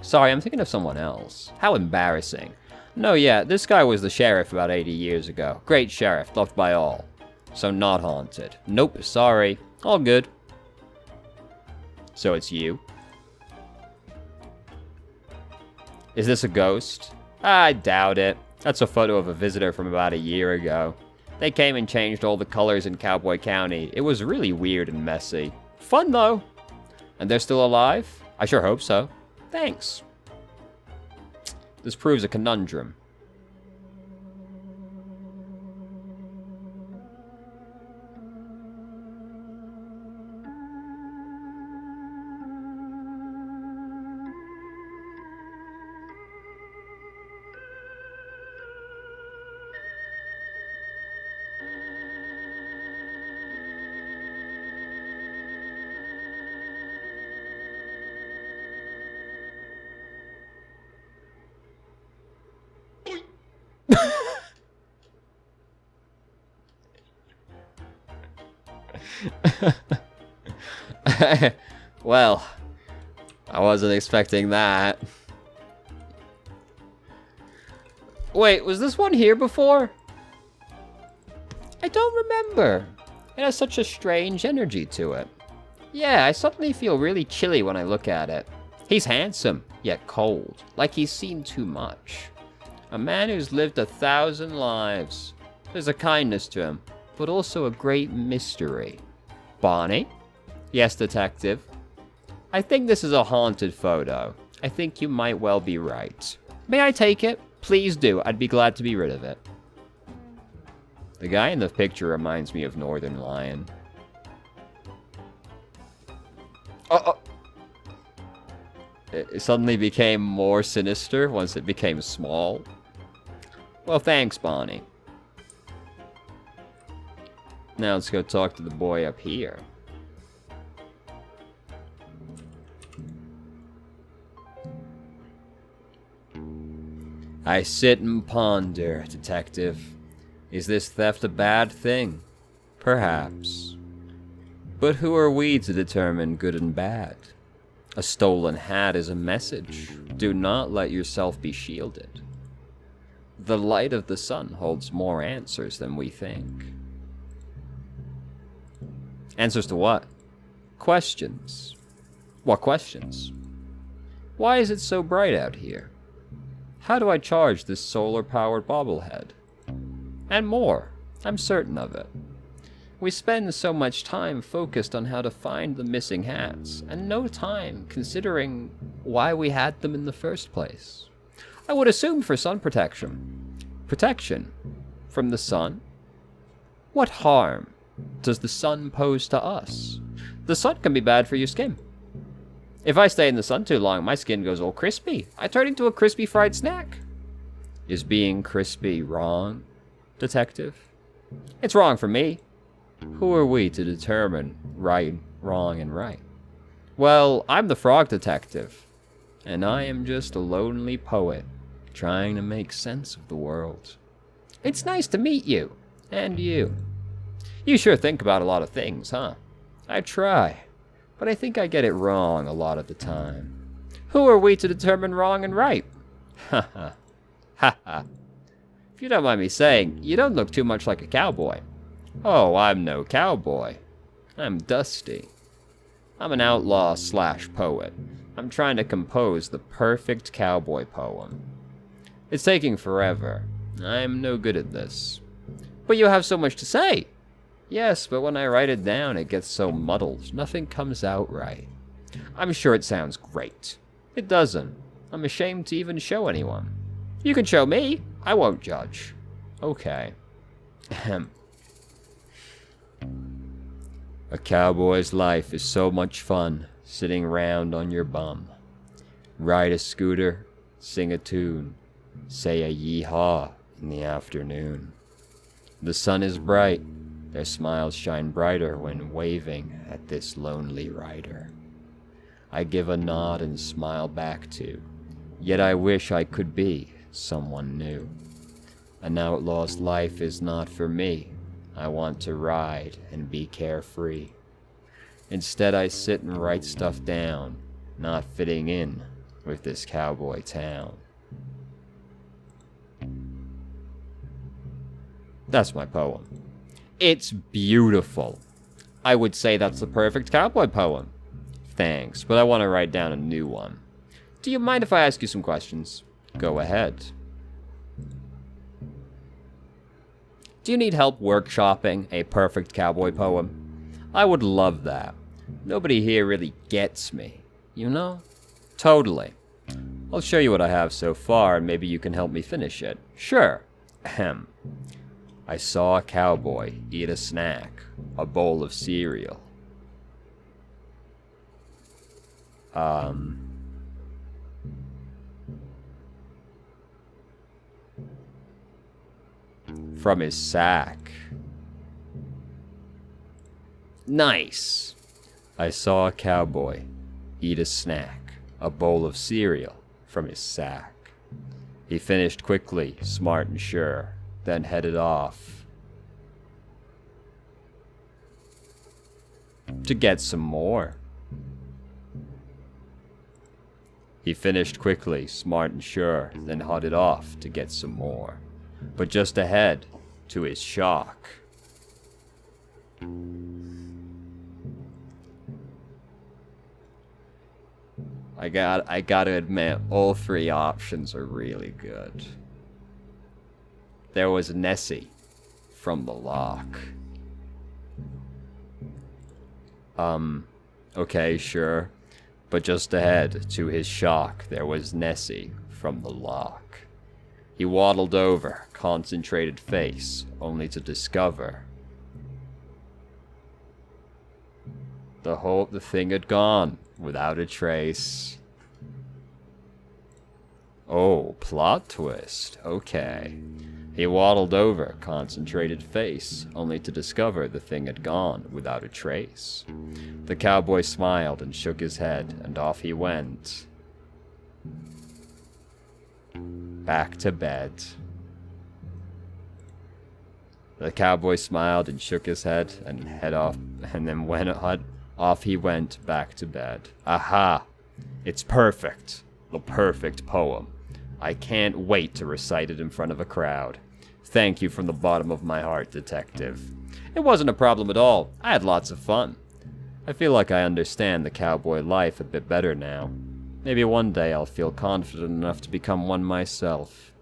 Sorry, I'm thinking of someone else. How embarrassing. No, yeah, this guy was the sheriff about 80 years ago. Great sheriff, loved by all. So not haunted. Nope, sorry. All good. So it's you? Is this a ghost? I doubt it. That's a photo of a visitor from about a year ago. They came and changed all the colors in Cowboy County. It was really weird and messy. Fun, though. And they're still alive? I sure hope so. Thanks. This proves a conundrum. Well, I wasn't expecting that. Wait, was this one here before? I don't remember. It has such a strange energy to it. Yeah, I suddenly feel really chilly when I look at it. He's handsome, yet cold, like he's seen too much. A man who's lived 1,000 lives. There's a kindness to him, but also a great mystery. Bonnie? Yes, detective. I think this is a haunted photo. I think you might well be right. May I take it? Please do. I'd be glad to be rid of it. The guy in the picture reminds me of Northern Lion. It suddenly became more sinister once it became small. Well, thanks, Bonnie. Now let's go talk to the boy up here. I sit and ponder, detective. Is this theft a bad thing? Perhaps. But who are we to determine good and bad? A stolen hat is a message. Do not let yourself be shielded. The light of the sun holds more answers than we think. Answers to what? Questions. What questions? Why is it so bright out here? How do I charge this solar-powered bobblehead? And more. I'm certain of it. We spend so much time focused on how to find the missing hats, and no time considering why we had them in the first place. I would assume for sun protection. Protection? From the sun? What harm does the sun pose to us? The sun can be bad for your skin. If I stay in the sun too long, my skin goes all crispy. I turn into a crispy fried snack. Is being crispy wrong, detective? It's wrong for me. Who are we to determine right, wrong, and right? Well, I'm the frog detective, and I am just a lonely poet trying to make sense of the world. It's nice to meet you, and you. You sure think about a lot of things, huh? I try, but I think I get it wrong a lot of the time. Who are we to determine wrong and right? Ha ha. Ha ha. If you don't mind me saying, you don't look too much like a cowboy. Oh, I'm no cowboy. I'm Dusty. I'm an outlaw / poet. I'm trying to compose the perfect cowboy poem. It's taking forever. I'm no good at this. But you have so much to say. Yes, but when I write it down, it gets so muddled. Nothing comes out right. I'm sure it sounds great. It doesn't. I'm ashamed to even show anyone. You can show me. I won't judge. Okay. Ahem. A cowboy's life is so much fun, sitting round on your bum. Ride a scooter, sing a tune, say a yee-haw in the afternoon. The sun is bright, their smiles shine brighter when waving at this lonely rider. I give a nod and smile back too, yet I wish I could be someone new. An outlaw's life is not for me. I want to ride and be carefree. Instead I sit and write stuff down, not fitting in with this cowboy town. That's my poem. It's beautiful. I would say that's the perfect cowboy poem. Thanks, but I want to write down a new one. Do you mind if I ask you some questions? Go ahead. Do you need help workshopping a perfect cowboy poem? I would love that. Nobody here really gets me, you know? Totally. I'll show you what I have so far, and maybe you can help me finish it. Sure. Ahem. I saw a cowboy eat a snack, a bowl of cereal. From his sack. Nice. I saw a cowboy eat a snack, a bowl of cereal, from his sack. He finished quickly, smart and sure, then headed off to get some more. He finished quickly, smart and sure, then headed off to get some more. But just ahead, to his shock, I gotta admit, all three options are really good. There was Nessie from the lock. Okay, sure. But just ahead, to his shock, there was Nessie from the lock. He waddled over, concentrated face, only to discover the thing had gone without a trace. Oh, plot twist. Okay. He waddled over, concentrated face, only to discover the thing had gone without a trace. The cowboy smiled and shook his head, and off he went. Back to bed. The cowboy smiled and shook his head and then off he went back to bed. Aha! It's perfect. The perfect poem. I can't wait to recite it in front of a crowd. Thank you from the bottom of my heart, detective. It wasn't a problem at all. I had lots of fun. I feel like I understand the cowboy life a bit better now. Maybe one day I'll feel confident enough to become one myself.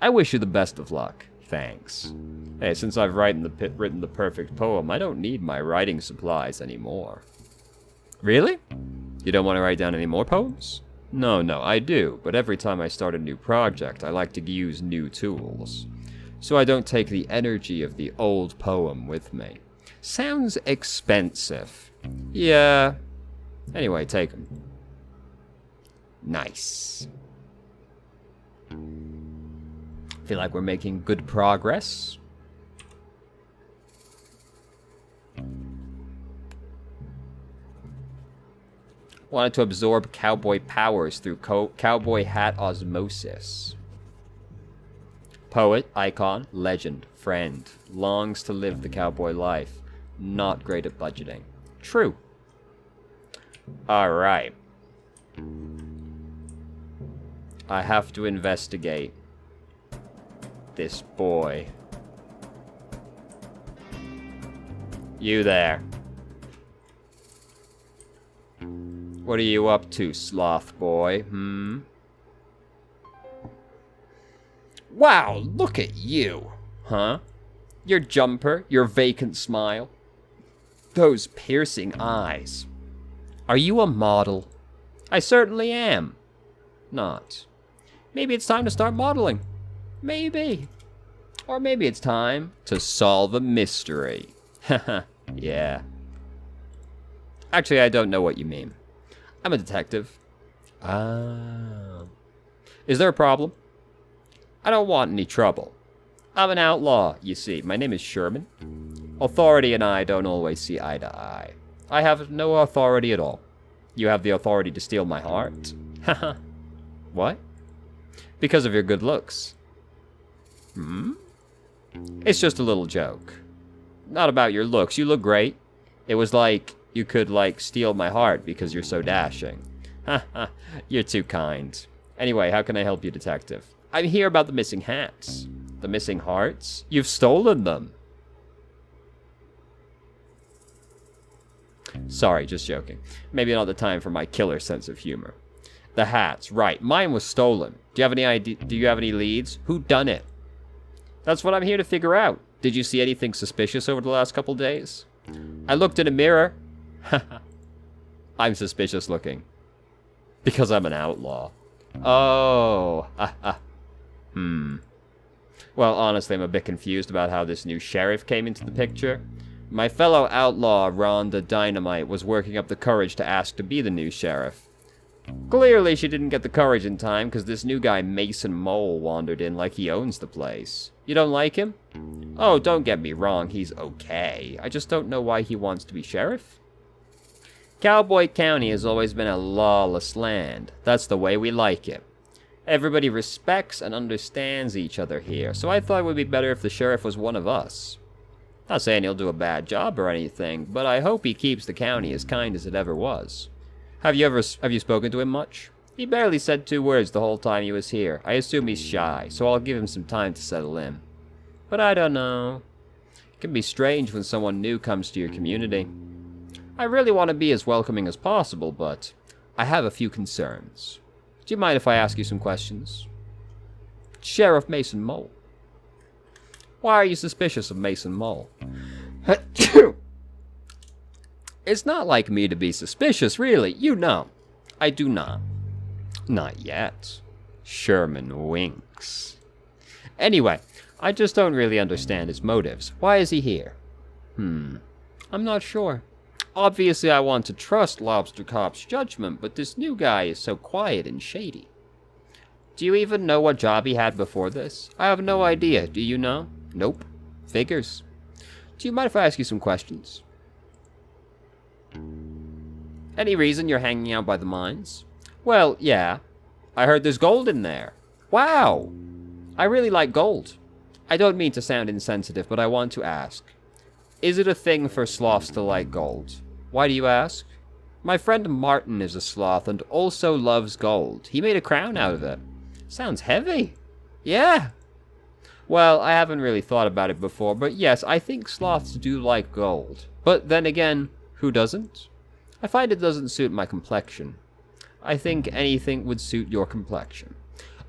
I wish you the best of luck. Thanks. Hey, since I've written the perfect poem, I don't need my writing supplies anymore. Really? You don't want to write down any more poems? No, I do, but every time I start a new project, I like to use new tools. So I don't take the energy of the old poem with me. Sounds expensive. Yeah. Anyway, take them. Nice. Feel like we're making good progress. Wanted to absorb cowboy powers through cowboy hat osmosis. Poet, icon, legend, friend, longs to live the cowboy life. not great at budgeting. True. Alright. I have to investigate this boy. You there. What are you up to, sloth boy? Wow, look at you. Huh? Your jumper, your vacant smile. Those piercing eyes. Are you a model? I certainly am. Not. Maybe it's time to start modeling. Maybe. Or maybe it's time to solve a mystery. Haha, yeah. Actually, I don't know what you mean. I'm a detective. Ah. Is there a problem? I don't want any trouble. I'm an outlaw, you see. My name is Sherman. Authority and I don't always see eye to eye. I have no authority at all. You have the authority to steal my heart. Haha. What? Because of your good looks. It's just a little joke. Not about your looks. You look great. It was like you could, steal my heart because you're so dashing. Haha. You're too kind. Anyway, how can I help you, detective? I'm here about the missing hats. The missing hearts? You've stolen them. Sorry, just joking. Maybe not the time for my killer sense of humor. The hats, right. Mine was stolen. Do you have any idea? Do you have any leads? Who done it? That's what I'm here to figure out. Did you see anything suspicious over the last couple days? I looked in a mirror. I'm suspicious looking. Because I'm an outlaw. Oh. Well, honestly, I'm a bit confused about how this new sheriff came into the picture. My fellow outlaw, Rhonda Dynamite, was working up the courage to ask to be the new sheriff. Clearly, she didn't get the courage in time, because this new guy, Mason Mole, wandered in like he owns the place. You don't like him? Oh, don't get me wrong, he's okay. I just don't know why he wants to be sheriff. Cowboy County has always been a lawless land. That's the way we like it. Everybody respects and understands each other here, so I thought it would be better if the sheriff was one of us. Not saying he'll do a bad job or anything, but I hope he keeps the county as kind as it ever was. Have you spoken to him much? He barely said 2 words the whole time he was here. I assume he's shy, so I'll give him some time to settle in. But I don't know. It can be strange when someone new comes to your community. I really want to be as welcoming as possible, but I have a few concerns. Do you mind if I ask you some questions? Sheriff Mason Mole. Why are you suspicious of Mason Mole? It's not like me to be suspicious, really. You know. I do not. Not yet. Sherman winks. Anyway, I just don't really understand his motives. Why is he here? I'm not sure. Obviously, I want to trust Lobster Cop's judgment, but this new guy is so quiet and shady. Do you even know what job he had before this? I have no idea. Do you know? Nope. Figures. Do you mind if I ask you some questions? Any reason you're hanging out by the mines? Well, yeah. I heard there's gold in there. Wow! I really like gold. I don't mean to sound insensitive, but I want to ask. Is it a thing for sloths to like gold? Why do you ask? My friend Martin is a sloth and also loves gold. He made a crown out of it. Sounds heavy. Yeah. Well, I haven't really thought about it before, but yes, I think sloths do like gold. But then again, who doesn't? I find it doesn't suit my complexion. I think anything would suit your complexion.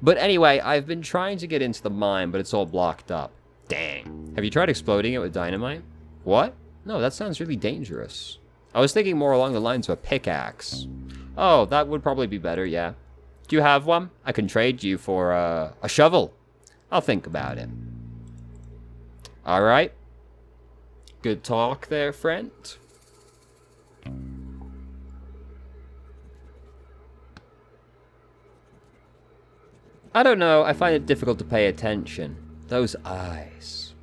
But anyway, I've been trying to get into the mine, but it's all blocked up. Dang. Have you tried exploding it with dynamite? What? No, that sounds really dangerous. I was thinking more along the lines of a pickaxe. Oh, that would probably be better, yeah. Do you have one? I can trade you for a shovel. I'll think about it. Alright. Good talk there, friend. I don't know, I find it difficult to pay attention. Those eyes.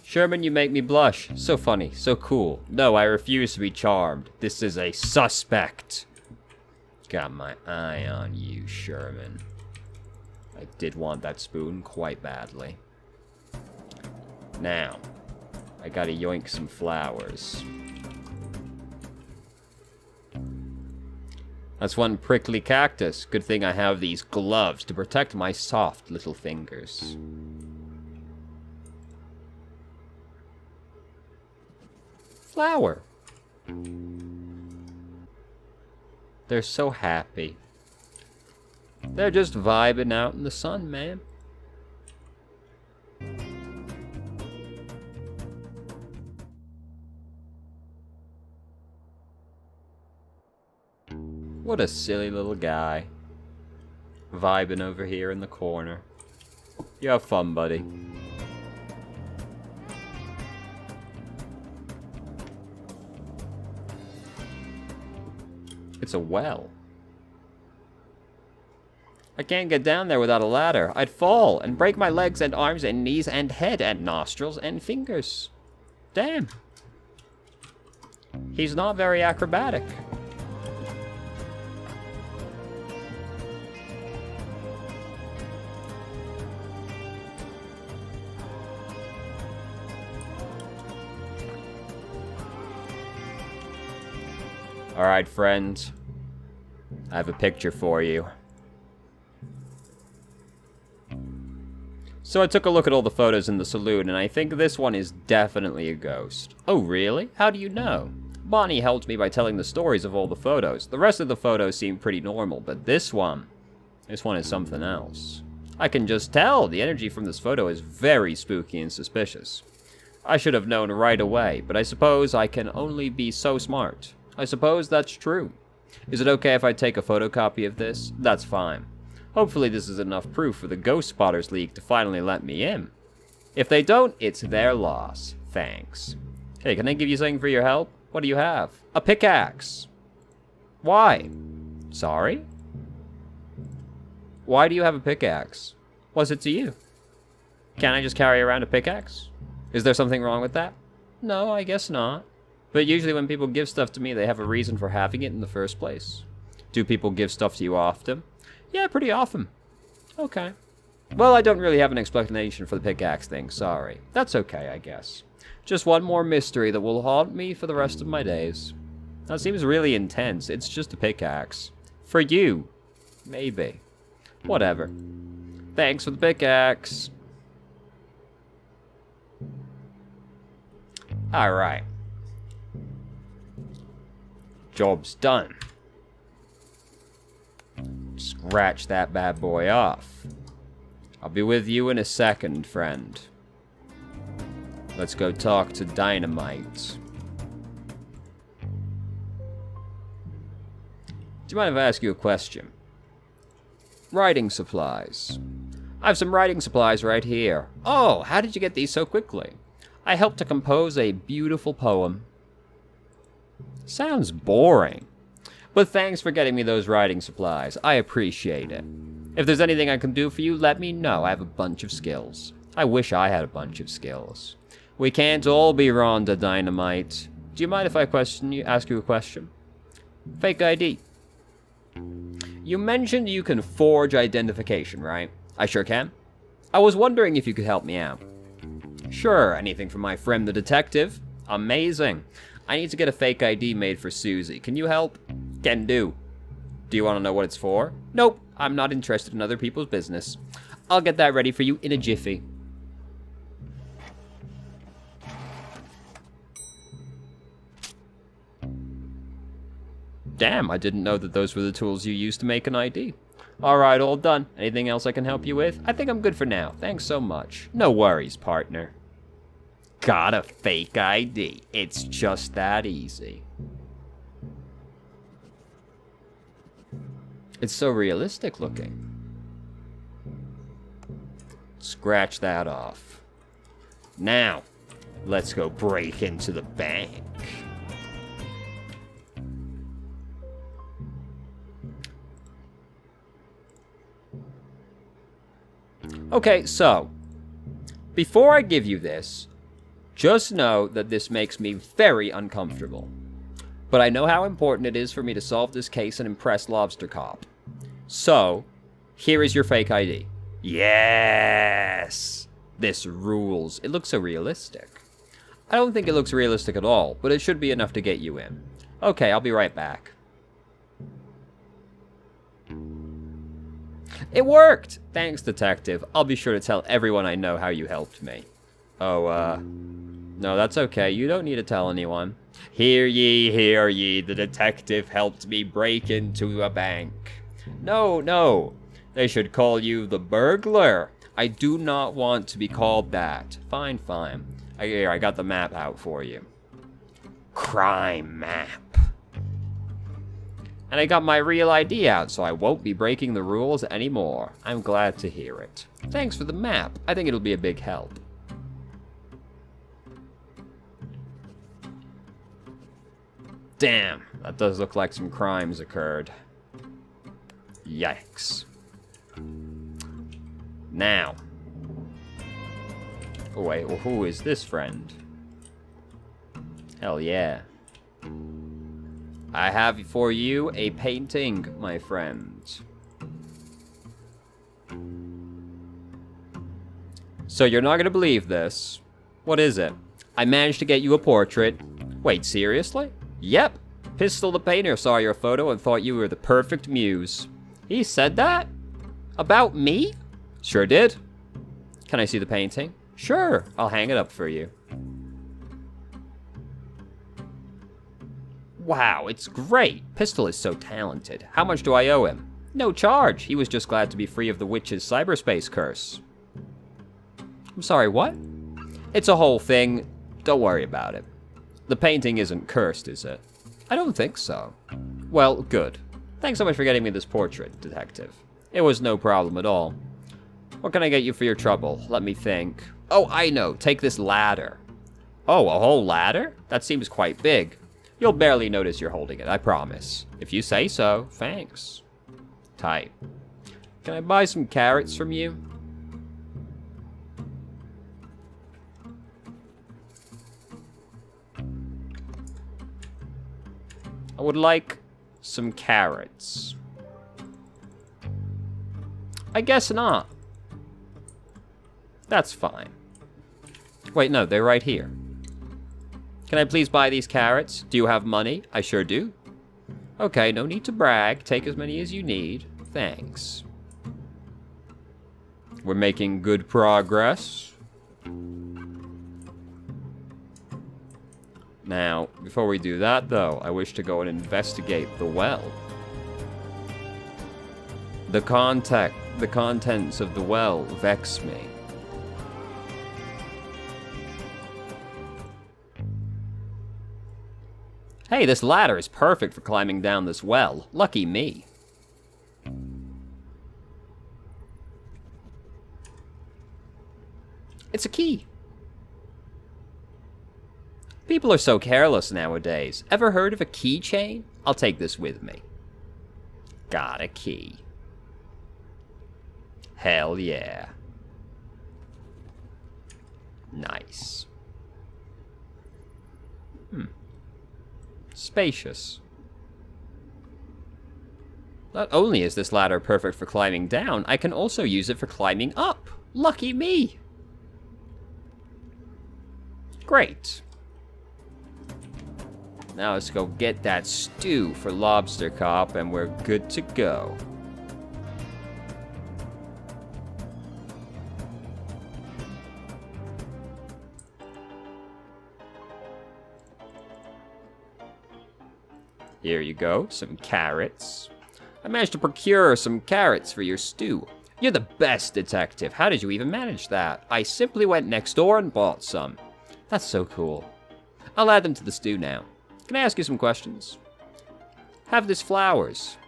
Sherman, you make me blush. So funny, so cool. No, I refuse to be charmed. This is a suspect. Got my eye on you, Sherman. I did want that spoon quite badly. Now, I gotta yoink some flowers. That's one prickly cactus. Good thing I have these gloves to protect my soft little fingers. Flower. They're so happy. They're just vibing out in the sun, man. What a silly little guy. Vibing over here in the corner. You have fun, buddy. It's a well. I can't get down there without a ladder. I'd fall and break my legs and arms and knees and head and nostrils and fingers. Damn. He's not very acrobatic. Alright, friends. I have a picture for you. So I took a look at all the photos in the saloon, and I think this one is definitely a ghost. Oh, really? How do you know? Bonnie helped me by telling the stories of all the photos. The rest of the photos seem pretty normal, but this one is something else. I can just tell the energy from this photo is very spooky and suspicious. I should have known right away, but I suppose I can only be so smart. I suppose that's true. Is it okay if I take a photocopy of this? That's fine. Hopefully this is enough proof for the Ghost Spotters League to finally let me in. If they don't, it's their loss. Thanks. Hey, can I give you something for your help? What do you have? A pickaxe. Why? Sorry? Why do you have a pickaxe? What's it to you? Can't I just carry around a pickaxe? Is there something wrong with that? No, I guess not. But usually when people give stuff to me, they have a reason for having it in the first place. Do people give stuff to you often? Yeah, pretty often. Okay. Well, I don't really have an explanation for the pickaxe thing, sorry. That's okay, I guess. Just one more mystery that will haunt me for the rest of my days. That seems really intense. It's just a pickaxe. For you. Maybe. Whatever. Thanks for the pickaxe. Alright. Job's done. Scratch that bad boy off. I'll be with you in a second, friend. Let's go talk to Dynamite. Do you mind if I ask you a question? Writing supplies. I have some writing supplies right here. Oh, how did you get these so quickly? I helped to compose a beautiful poem. Sounds boring. But thanks for getting me those writing supplies. I appreciate it. If there's anything I can do for you, let me know. I have a bunch of skills. I wish I had a bunch of skills. We can't all be Rhonda Dynamite. Do you mind if I ask you a question? Fake ID. You mentioned you can forge identification, right? I sure can. I was wondering if you could help me out. Sure, anything for my friend the detective. Amazing. I need to get a fake ID made for Susie. Can you help? Can do. Do you want to know what it's for? Nope, I'm not interested in other people's business. I'll get that ready for you in a jiffy. Damn, I didn't know that those were the tools you used to make an ID. Alright, all done. Anything else I can help you with? I think I'm good for now. Thanks so much. No worries, partner. Got a fake ID. It's just that easy. It's so realistic looking. Scratch that off. Now, let's go break into the bank. Okay, so, before I give you this, just know that this makes me very uncomfortable. But I know how important it is for me to solve this case and impress Lobster Cop. So, here is your fake ID. Yes! This rules. It looks so realistic. I don't think it looks realistic at all, but it should be enough to get you in. Okay, I'll be right back. It worked! Thanks, detective. I'll be sure to tell everyone I know how you helped me. Oh, no, that's okay. You don't need to tell anyone. Hear ye, the detective helped me break into a bank. No, no. They should call you the burglar. I do not want to be called that. Fine, fine. Here, I got the map out for you. Crime map. And I got my real ID out, so I won't be breaking the rules anymore. I'm glad to hear it. Thanks for the map. I think it'll be a big help. Damn, that does look like some crimes occurred. Yikes. Now. Oh wait, well, who is this friend? Hell yeah. I have for you a painting, my friend. So you're not gonna believe this. What is it? I managed to get you a portrait. Wait, seriously? Yep. Pistol the painter saw your photo and thought you were the perfect muse. He said that? About me? Sure did. Can I see the painting? Sure, I'll hang it up for you. Wow, it's great. Pistol is so talented. How much do I owe him? No charge. He was just glad to be free of the witch's cyberspace curse. I'm sorry, what? It's a whole thing. Don't worry about it. The painting isn't cursed, is it? I don't think so. Well, good. Thanks so much for getting me this portrait, detective. It was no problem at all. What can I get you for your trouble? Let me think. Oh, I know. Take this ladder. Oh, a whole ladder? That seems quite big. You'll barely notice you're holding it, I promise. If you say so, thanks. Tight. Can I buy some carrots from you? I would like some carrots. I guess not. That's fine. Wait, no, they're right here. Can I please buy these carrots? Do you have money? I sure do. Okay, no need to brag. Take as many as you need. Thanks. We're making good progress. Now, before we do that, though, I wish to go and investigate the well. The contents of the well vex me. Hey, this ladder is perfect for climbing down this well. Lucky me. It's a key. People are so careless nowadays. Ever heard of a keychain? I'll take this with me. Got a key. Hell yeah. Nice. Spacious. Not only is this ladder perfect for climbing down, I can also use it for climbing up. Lucky me. Great. Now let's go get that stew for Lobster Cop and we're good to go. Here you go, some carrots. I managed to procure some carrots for your stew. You're the best detective. How did you even manage that? I simply went next door and bought some. That's so cool. I'll add them to the stew now. Can I ask you some questions? Have this flowers.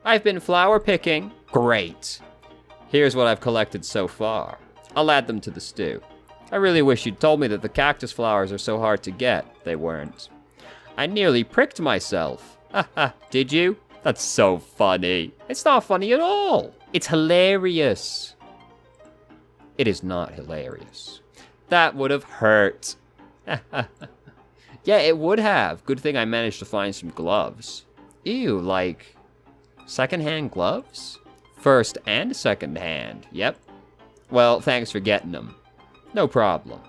I've been flower picking. Great. Here's what I've collected so far. I'll add them to the stew. I really wish you'd told me that the cactus flowers are so hard to get. They weren't. I nearly pricked myself. Haha, did you? That's so funny. It's not funny at all. It's hilarious. It is not hilarious. That would have hurt. Yeah, it would have. Good thing I managed to find some gloves. Ew, like secondhand gloves? First and second hand, yep. Well, thanks for getting them. No problem.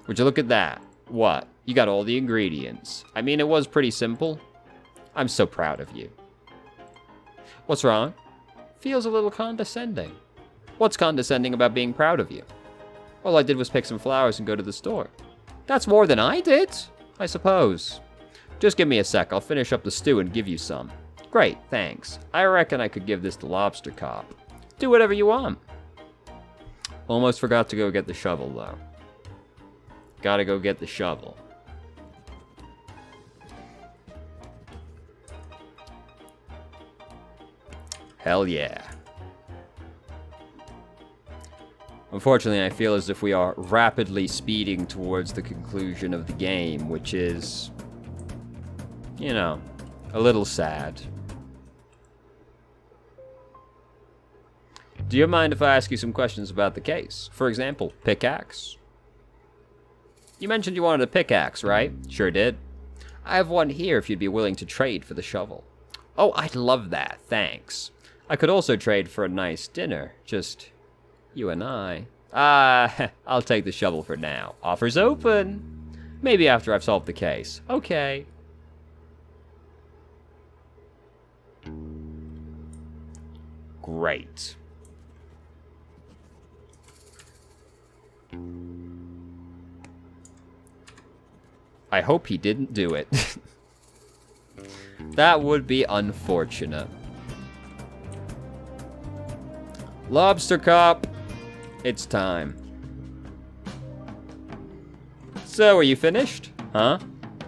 Would you look at that? What? You got all the ingredients. I mean, it was pretty simple. I'm so proud of you. What's wrong? Feels a little condescending. What's condescending about being proud of you? All I did was pick some flowers and go to the store. That's more than I did, I suppose. Just give me a sec. I'll finish up the stew and give you some. Great, thanks. I reckon I could give this to Lobster Cop. Do whatever you want. Almost forgot to go get the shovel, though. Gotta go get the shovel. Hell yeah. Unfortunately, I feel as if we are rapidly speeding towards the conclusion of the game, which is, you know, a little sad. Do you mind if I ask you some questions about the case? For example, pickaxe. You mentioned you wanted a pickaxe, right? Sure did. I have one here if you'd be willing to trade for the shovel. Oh, I'd love that, thanks. I could also trade for a nice dinner, just you and I. I'll take the shovel for now. Offers open. Maybe after I've solved the case. Okay. Great. I hope he didn't do it. That would be unfortunate. Lobster Cop, it's time. So, are you finished? Huh?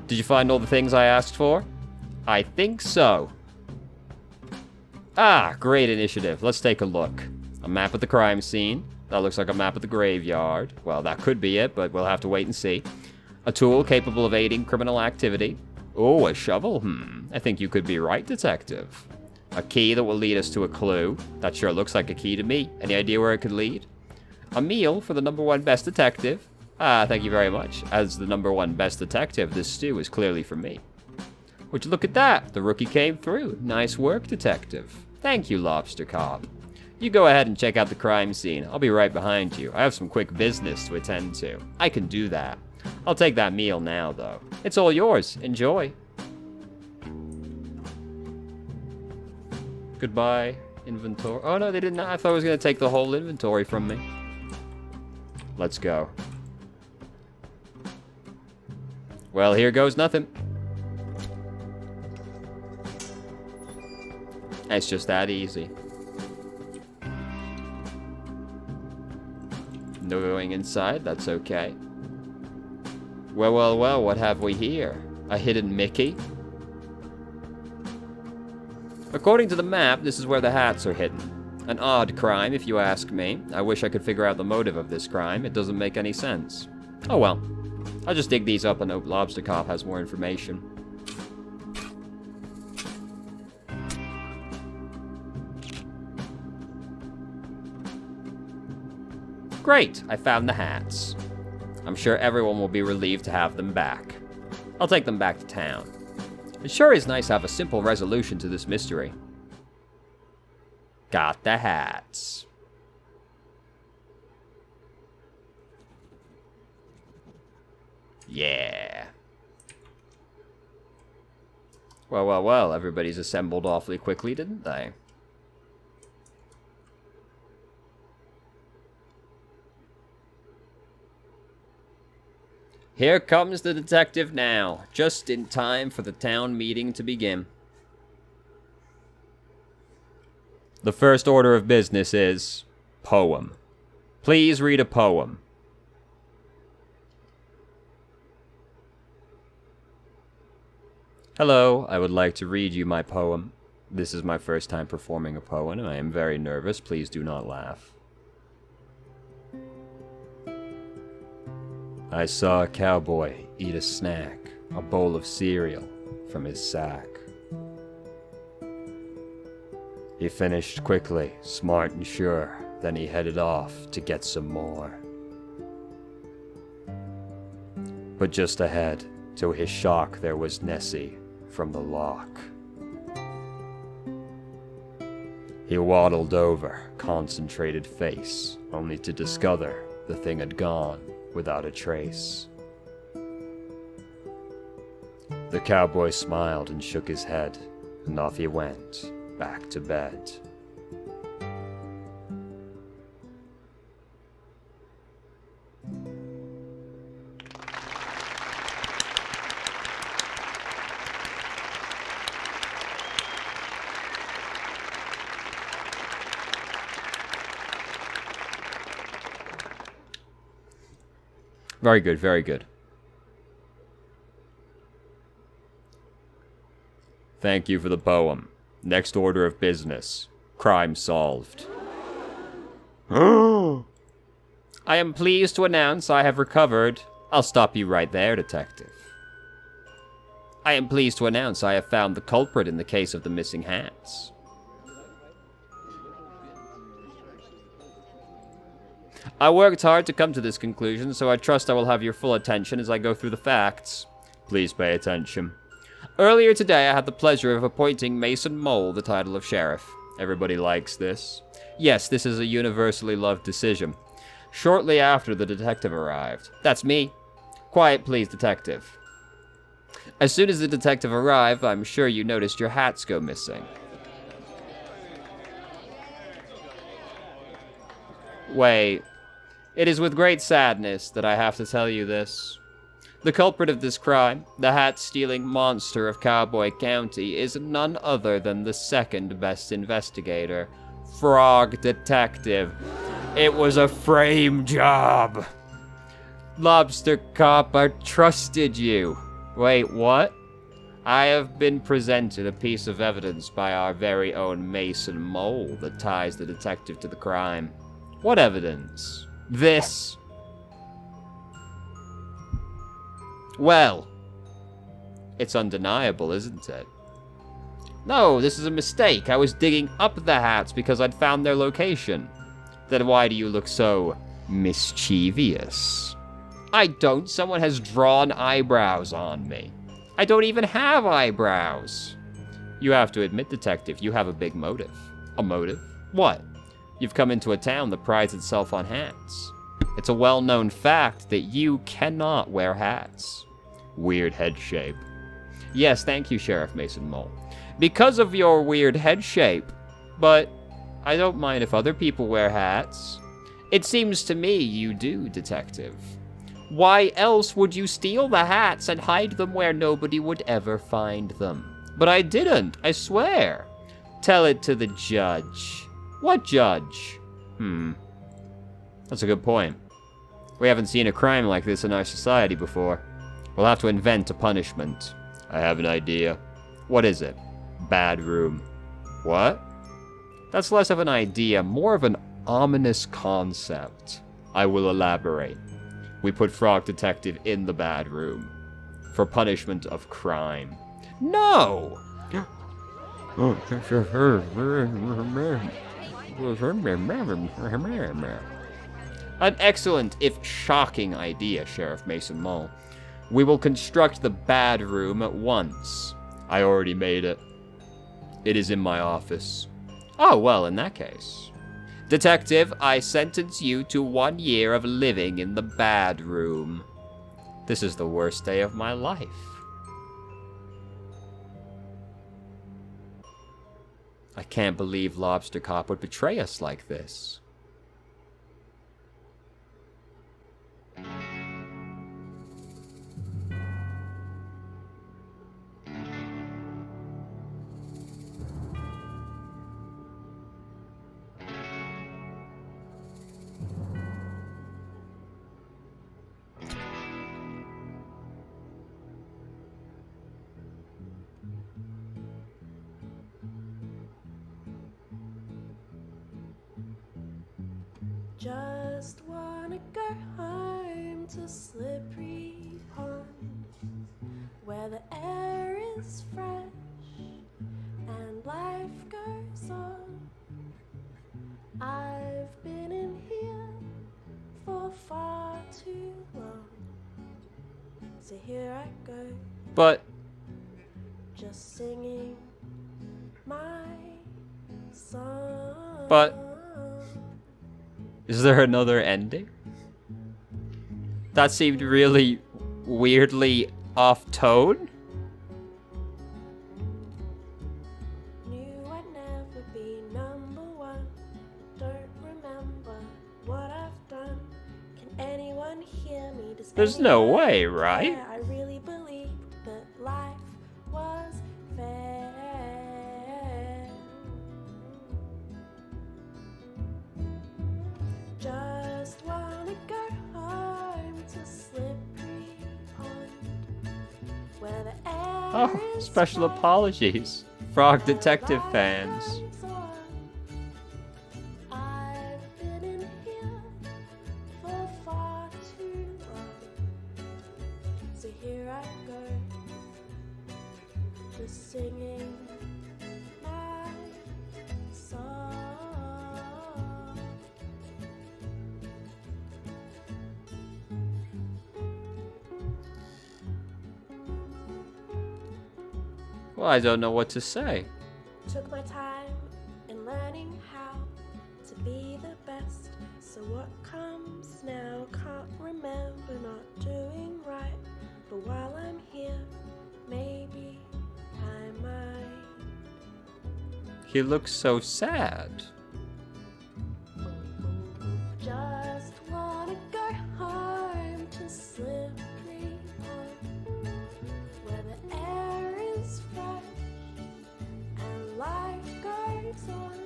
Did you find all the things I asked for? I think so. Ah, great initiative. Let's take a look. A map of the crime scene. That looks like a map of the graveyard. Well, that could be it, but we'll have to wait and see. A tool capable of aiding criminal activity. Oh, a shovel? I think you could be right, detective. A key that will lead us to a clue. That sure looks like a key to me. Any idea where it could lead? A meal for the #1 best detective. Ah, thank you very much. As the #1 best detective, this stew is clearly for me. Would you look at that? The rookie came through. Nice work, detective. Thank you, Lobster Cop. You go ahead and check out the crime scene. I'll be right behind you. I have some quick business to attend to. I can do that. I'll take that meal now, though. It's all yours. Enjoy. Goodbye, inventory. Oh, no, they didn't. I thought it was going to take the whole inventory from me. Let's go. Well, here goes nothing. It's just that easy. No going inside, that's okay. Well, well, well, what have we here? A hidden Mickey? According to the map, this is where the hats are hidden. An odd crime, if you ask me. I wish I could figure out the motive of this crime. It doesn't make any sense. Oh well. I'll just dig these up and hope Lobster Cop has more information. Great, I found the hats. I'm sure everyone will be relieved to have them back. I'll take them back to town. It sure is nice to have a simple resolution to this mystery. Got the hats. Yeah. Well, well, well, everybody's assembled awfully quickly, didn't they? Here comes the detective now, just in time for the town meeting to begin. The first order of business is poem. Please read a poem. Hello, I would like to read you my poem. This is my first time performing a poem, and I am very nervous. Please do not laugh. I saw a cowboy eat a snack, a bowl of cereal, from his sack. He finished quickly, smart and sure, then he headed off to get some more. But just ahead, to his shock, there was Nessie from the lock. He waddled over, concentrated face, only to discover the thing had gone. without a trace. The cowboy smiled and shook his head, and off he went, back to bed. Very good, very good. Thank you for the poem. Next order of business. Crime solved. I am pleased to announce I have recovered... I'll stop you right there, detective. I am pleased to announce I have found the culprit in the case of the missing hats. I worked hard to come to this conclusion, so I trust I will have your full attention as I go through the facts. Please pay attention. Earlier today, I had the pleasure of appointing Mason Mole the title of sheriff. Everybody likes this. Yes, this is a universally loved decision. Shortly after the detective arrived. That's me. Quiet, please, detective. As soon as the detective arrived, I'm sure you noticed your hats go missing. Wait. It is with great sadness that I have to tell you this. The culprit of this crime, the hat-stealing monster of Cowboy County, is none other than the second best investigator, Frog Detective. It was a frame job. Lobster Cop, I trusted you. Wait, what? I have been presented a piece of evidence by our very own Mason Mole that ties the detective to the crime. What evidence? This. Well, it's undeniable, isn't it? No, this is a mistake. I was digging up the hats because I'd found their location. Then why do you look so mischievous? I don't. Someone has drawn eyebrows on me. I don't even have eyebrows. You have to admit, detective, you have a big motive. A motive? What? You've come into a town that prides itself on hats. It's a well-known fact that you cannot wear hats. Weird head shape. Yes, thank you, Sheriff Mason Mole. Because of your weird head shape. But I don't mind if other people wear hats. It seems to me you do, detective. Why else would you steal the hats and hide them where nobody would ever find them? But I didn't, I swear. Tell it to the judge. What judge? That's a good point. We haven't seen a crime like this in our society before. We'll have to invent a punishment. I have an idea. What is it? Bad room. What? That's less of an idea, more of an ominous concept. I will elaborate. We put Frog Detective in the bad room. For punishment of crime. No! An excellent, if shocking idea, Sheriff Mason Mole. We will construct the bad room at once. I already made it. It is in my office. Oh, well, in that case. Detective, I sentence you to 1 year of living in the bad room. This is the worst day of my life. I can't believe Lobster Cop would betray us like this. Just wanna go home to Slippery Pond, where the air is fresh and life goes on. I've been in here for far too long, so here I go, But just singing my song. But- is there another ending? That seemed really weirdly off tone. Knew I'd never be number one. Don't remember what I've done. Can anyone hear me? Does There's no anyone way, right? care? I really believed that life was fair. Just wanna go home to Slippery Pond, where the air Oh, is special fresh apologies, Frog and the Detective light fans. shines on. I've been in here for far too long, so here I go, just singing my song. Well, I don't know what to say. Took my time in learning how to be the best. So what comes now? Can't remember not doing right. But while I'm here, maybe I might. He looks so sad. Just wanna go home to Slippery Pond, where the air is fresh and life goes on.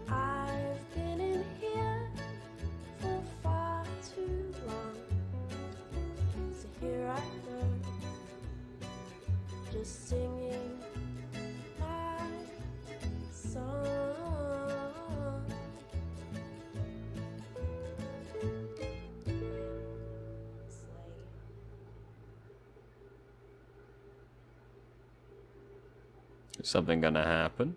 I've been in here for far too long, so here I go, just singing my song. Is something gonna happen?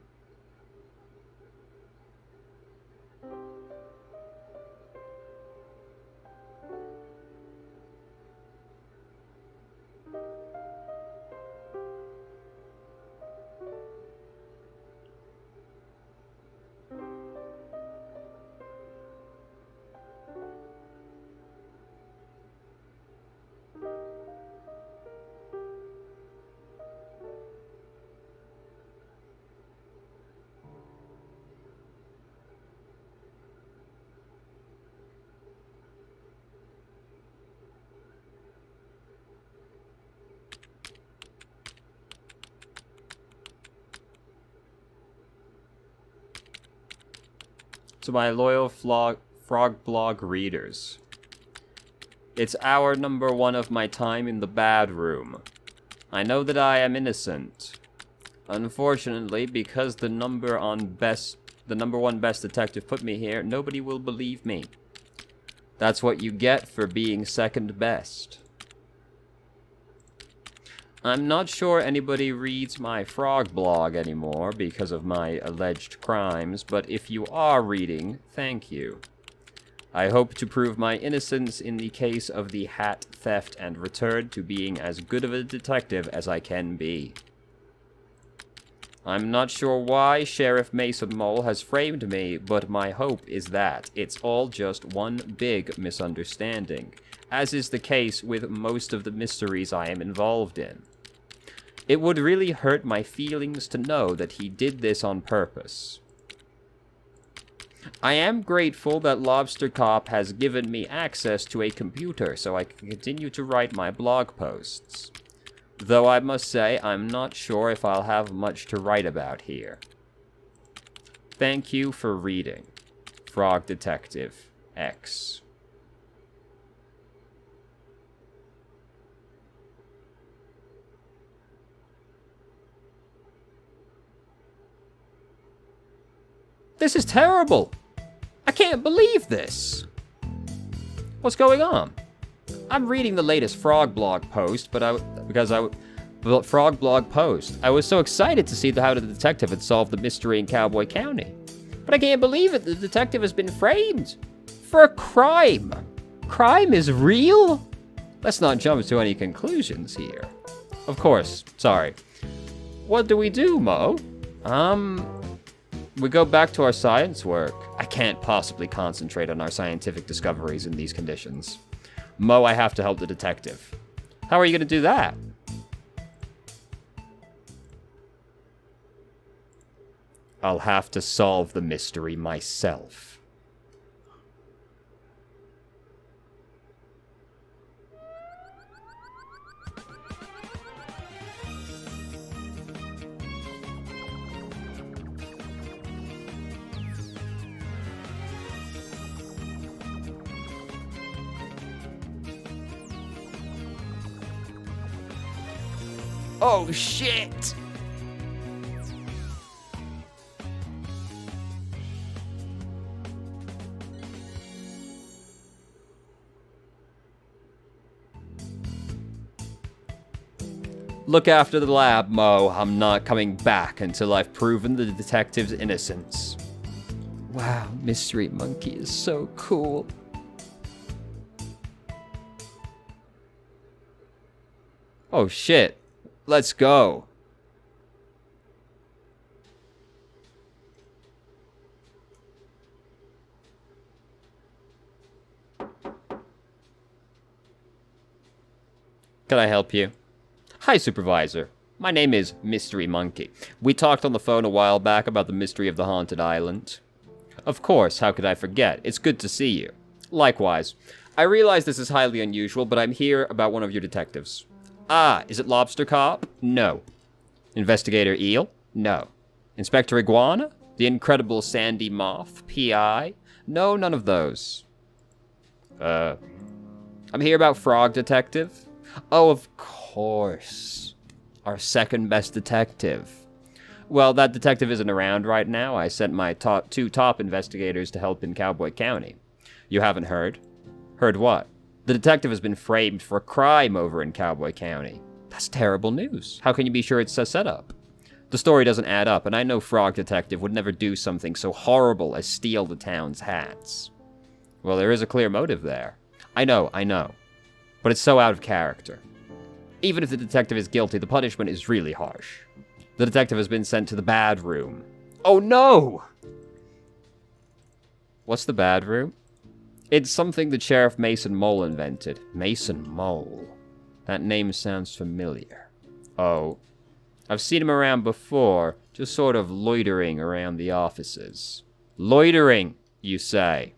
To my loyal Frog Blog readers, it's hour number 1 of my time in the bad room. I know that I am innocent. Unfortunately, because the number 1 best detective put me here, nobody will believe me. That's what you get for being second best. I'm not sure anybody reads my Frog Blog anymore because of my alleged crimes, but if you are reading, thank you. I hope to prove my innocence in the case of the hat theft and return to being as good of a detective as I can be. I'm not sure why Sheriff Mason Mole has framed me, but my hope is that it's all just one big misunderstanding, as is the case with most of the mysteries I am involved in. It would really hurt my feelings to know that he did this on purpose. I am grateful that Lobster Cop has given me access to a computer so I can continue to write my blog posts. Though I must say, I'm not sure if I'll have much to write about here. Thank you for reading. Frog Detective X. This is terrible! I can't believe this! What's going on? I'm reading the latest Frog Blog post, I was so excited to see how the detective had solved the mystery in Cowboy County. But I can't believe it, the detective has been framed! For a crime! Crime is real? Let's not jump to any conclusions here. Of course, sorry. What do we do, Mo? We go back to our science work. I can't possibly concentrate on our scientific discoveries in these conditions. Mo, I have to help the detective. How are you going to do that? I'll have to solve the mystery myself. Oh, shit! Look after the lab, Mo. I'm not coming back until I've proven the detective's innocence. Wow, Mystery Monkey is so cool. Oh, shit. Let's go. Can I help you? Hi, Supervisor. My name is Mystery Monkey. We talked on the phone a while back about the mystery of the haunted island. Of course, how could I forget? It's good to see you. Likewise. I realize this is highly unusual, but I'm here about one of your detectives. Ah, is it Lobster Cop? No. Investigator Eel? No. Inspector Iguana? The Incredible Sandy Moth? P.I.? No, none of those. I'm here about Frog Detective. Oh, of course. Our second best detective. Well, that detective isn't around right now. I sent my two top investigators to help in Cowboy County. You haven't heard? Heard what? The detective has been framed for a crime over in Cowboy County. That's terrible news. How can you be sure it's a setup? The story doesn't add up, and I know Frog Detective would never do something so horrible as steal the town's hats. Well, there is a clear motive there. I know. But it's so out of character. Even if the detective is guilty, the punishment is really harsh. The detective has been sent to the bad room. Oh no! What's the bad room? It's something that Sheriff Mason Mole invented. Mason Mole. That name sounds familiar. Oh. I've seen him around before, just sort of loitering around the offices. Loitering, you say?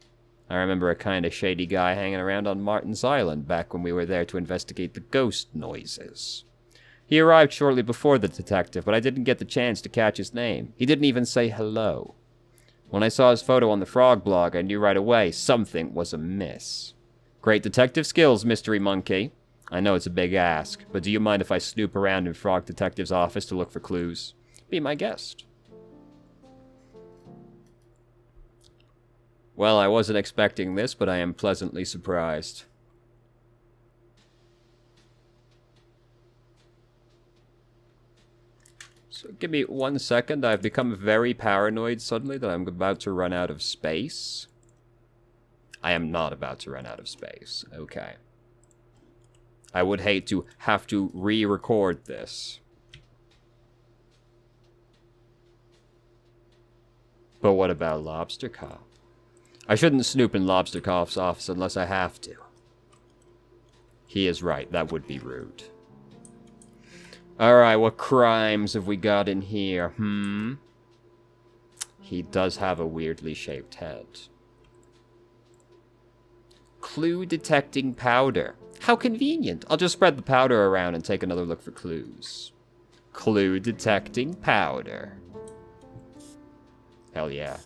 I remember a kind of shady guy hanging around on Martin's Island back when we were there to investigate the ghost noises. He arrived shortly before the detective, but I didn't get the chance to catch his name. He didn't even say hello. When I saw his photo on the Frog blog, I knew right away something was amiss. Great detective skills, Mystery Monkey. I know it's a big ask, but do you mind if I snoop around in Frog Detective's office to look for clues? Be my guest. Well, I wasn't expecting this, but I am pleasantly surprised. So give me 1 second. I've become very paranoid suddenly that I'm about to run out of space. I am not about to run out of space. Okay. I would hate to have to re-record this. But what about Lobster Cop? I shouldn't snoop in Lobster Cop's office unless I have to. He is right. That would be rude. Alright, what crimes have we got in here? He does have a weirdly shaped head. Clue detecting powder. How convenient. I'll just spread the powder around and take another look for clues. Clue detecting powder. Hell yeah.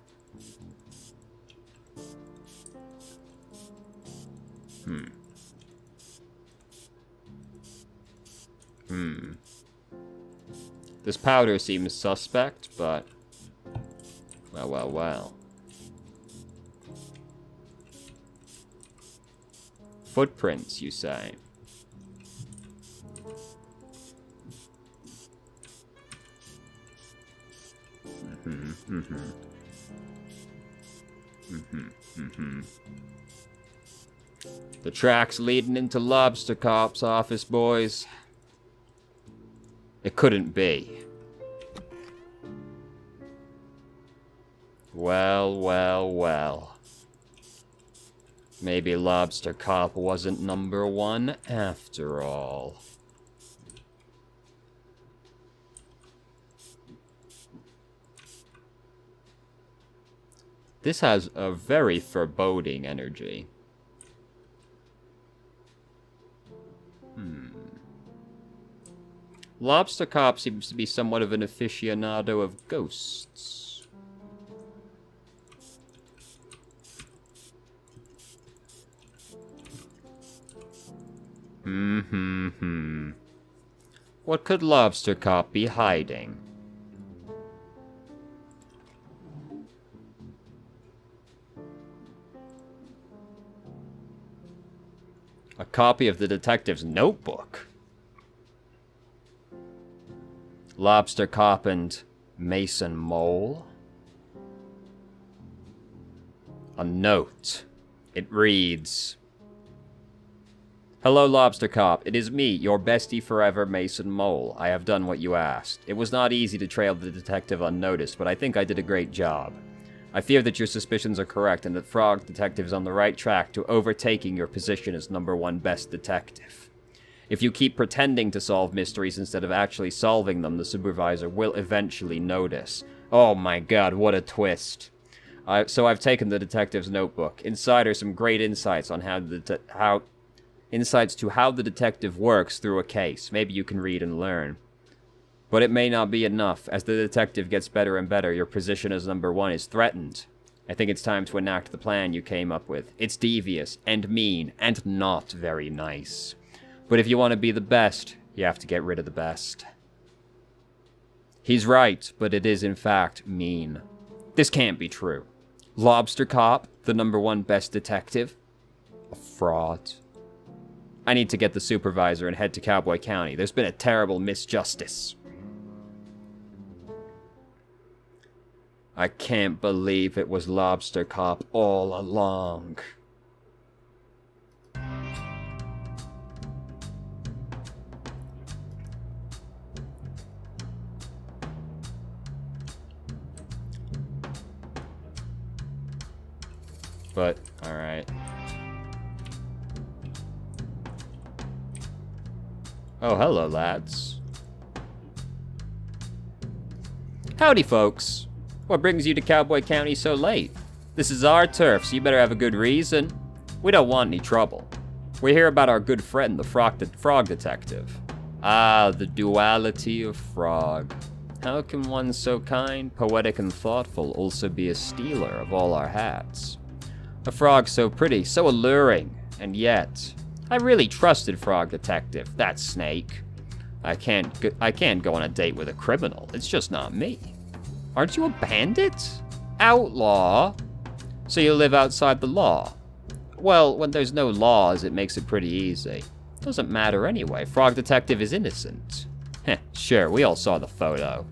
This powder seems suspect, but... Well. Footprints, you say? The tracks leading into Lobster Cop's office, boys. It couldn't be. Well. Maybe Lobster Cop wasn't number one after all. This has a very foreboding energy. Lobster Cop seems to be somewhat of an aficionado of ghosts. What could Lobster Cop be hiding? A copy of the detective's notebook. Lobster Cop and Mason Mole. A note. It reads, "Hello, Lobster Cop. It is me, your bestie forever, Mason Mole. I have done what you asked. It was not easy to trail the detective unnoticed, but I think I did a great job. I fear that your suspicions are correct and that Frog Detective is on the right track to overtaking your position as #1 best detective. If you keep pretending to solve mysteries instead of actually solving them, the supervisor will eventually notice." Oh my god, what a twist. So I've taken the detective's notebook. Inside are some great insights on insights to how the detective works through a case. Maybe you can read and learn. But it may not be enough. As the detective gets better and better, your position as #1 is threatened. I think it's time to enact the plan you came up with. It's devious and mean and not very nice. But if you want to be the best, you have to get rid of the best. He's right, but it is in fact mean. This can't be true. Lobster Cop, the #1 best detective? A fraud. I need to get the supervisor and head to Cowboy County. There's been a terrible misjustice. I can't believe it was Lobster Cop all along. But, alright. Oh, hello, lads. Howdy, folks. What brings you to Cowboy County so late? This is our turf, so you better have a good reason. We don't want any trouble. We're here about our good friend, the Frog Detective. Ah, the duality of Frog. How can one so kind, poetic, and thoughtful also be a stealer of all our hats? A frog so pretty, so alluring, and yet... I really trusted Frog Detective, that snake. I can't go on a date with a criminal. It's just not me. Aren't you a bandit? Outlaw? So you live outside the law? Well, when there's no laws, it makes it pretty easy. Doesn't matter anyway. Frog Detective is innocent. Heh, sure, we all saw the photo.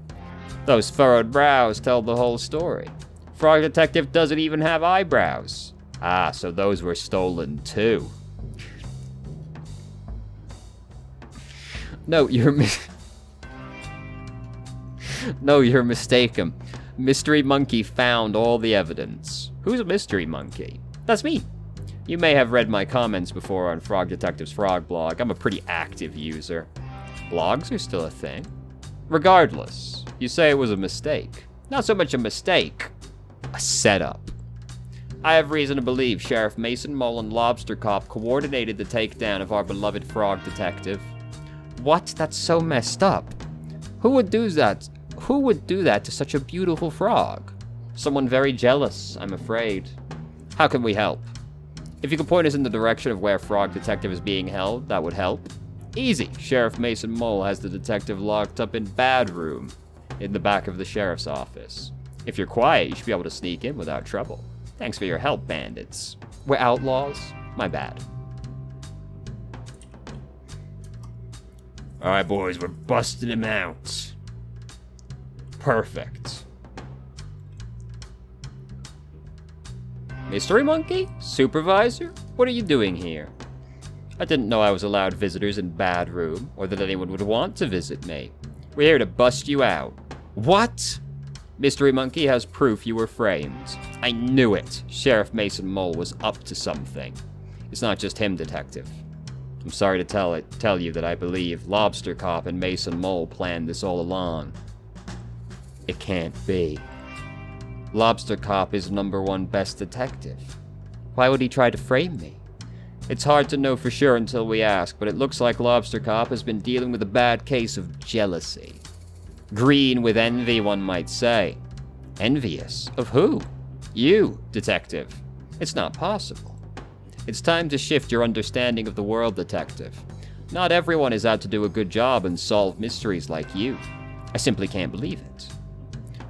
Those furrowed brows tell the whole story. Frog Detective doesn't even have eyebrows. Ah, so those were stolen too. No, you're mistaken. Mystery Monkey found all the evidence. Who's a Mystery Monkey? That's me. You may have read my comments before on Frog Detective's Frog blog. I'm a pretty active user. Blogs are still a thing. Regardless, you say it was a mistake. Not so much a mistake, a setup. I have reason to believe Sheriff Mason Mole and Lobster Cop coordinated the takedown of our beloved Frog Detective. What? That's so messed up. Who would do that? Who would do that to such a beautiful frog? Someone very jealous, I'm afraid. How can we help? If you could point us in the direction of where Frog Detective is being held, that would help. Easy. Sheriff Mason Mole has the detective locked up in Bad Room, in the back of the sheriff's office. If you're quiet, you should be able to sneak in without trouble. Thanks for your help, bandits. We're outlaws? My bad. Alright, boys, we're busting him out. Perfect. Mystery Monkey? Supervisor? What are you doing here? I didn't know I was allowed visitors in Bad Room, or that anyone would want to visit me. We're here to bust you out. What? Mystery Monkey has proof you were framed. I knew it. Sheriff Mason Mole was up to something. It's not just him, Detective. I'm sorry to tell you that I believe Lobster Cop and Mason Mole planned this all along. It can't be. Lobster Cop is #1 best detective. Why would he try to frame me? It's hard to know for sure until we ask, but it looks like Lobster Cop has been dealing with a bad case of jealousy. Green with envy, one might say. Envious? Of who? You, Detective. It's not possible. It's time to shift your understanding of the world, Detective. Not everyone is out to do a good job and solve mysteries like you. I simply can't believe it.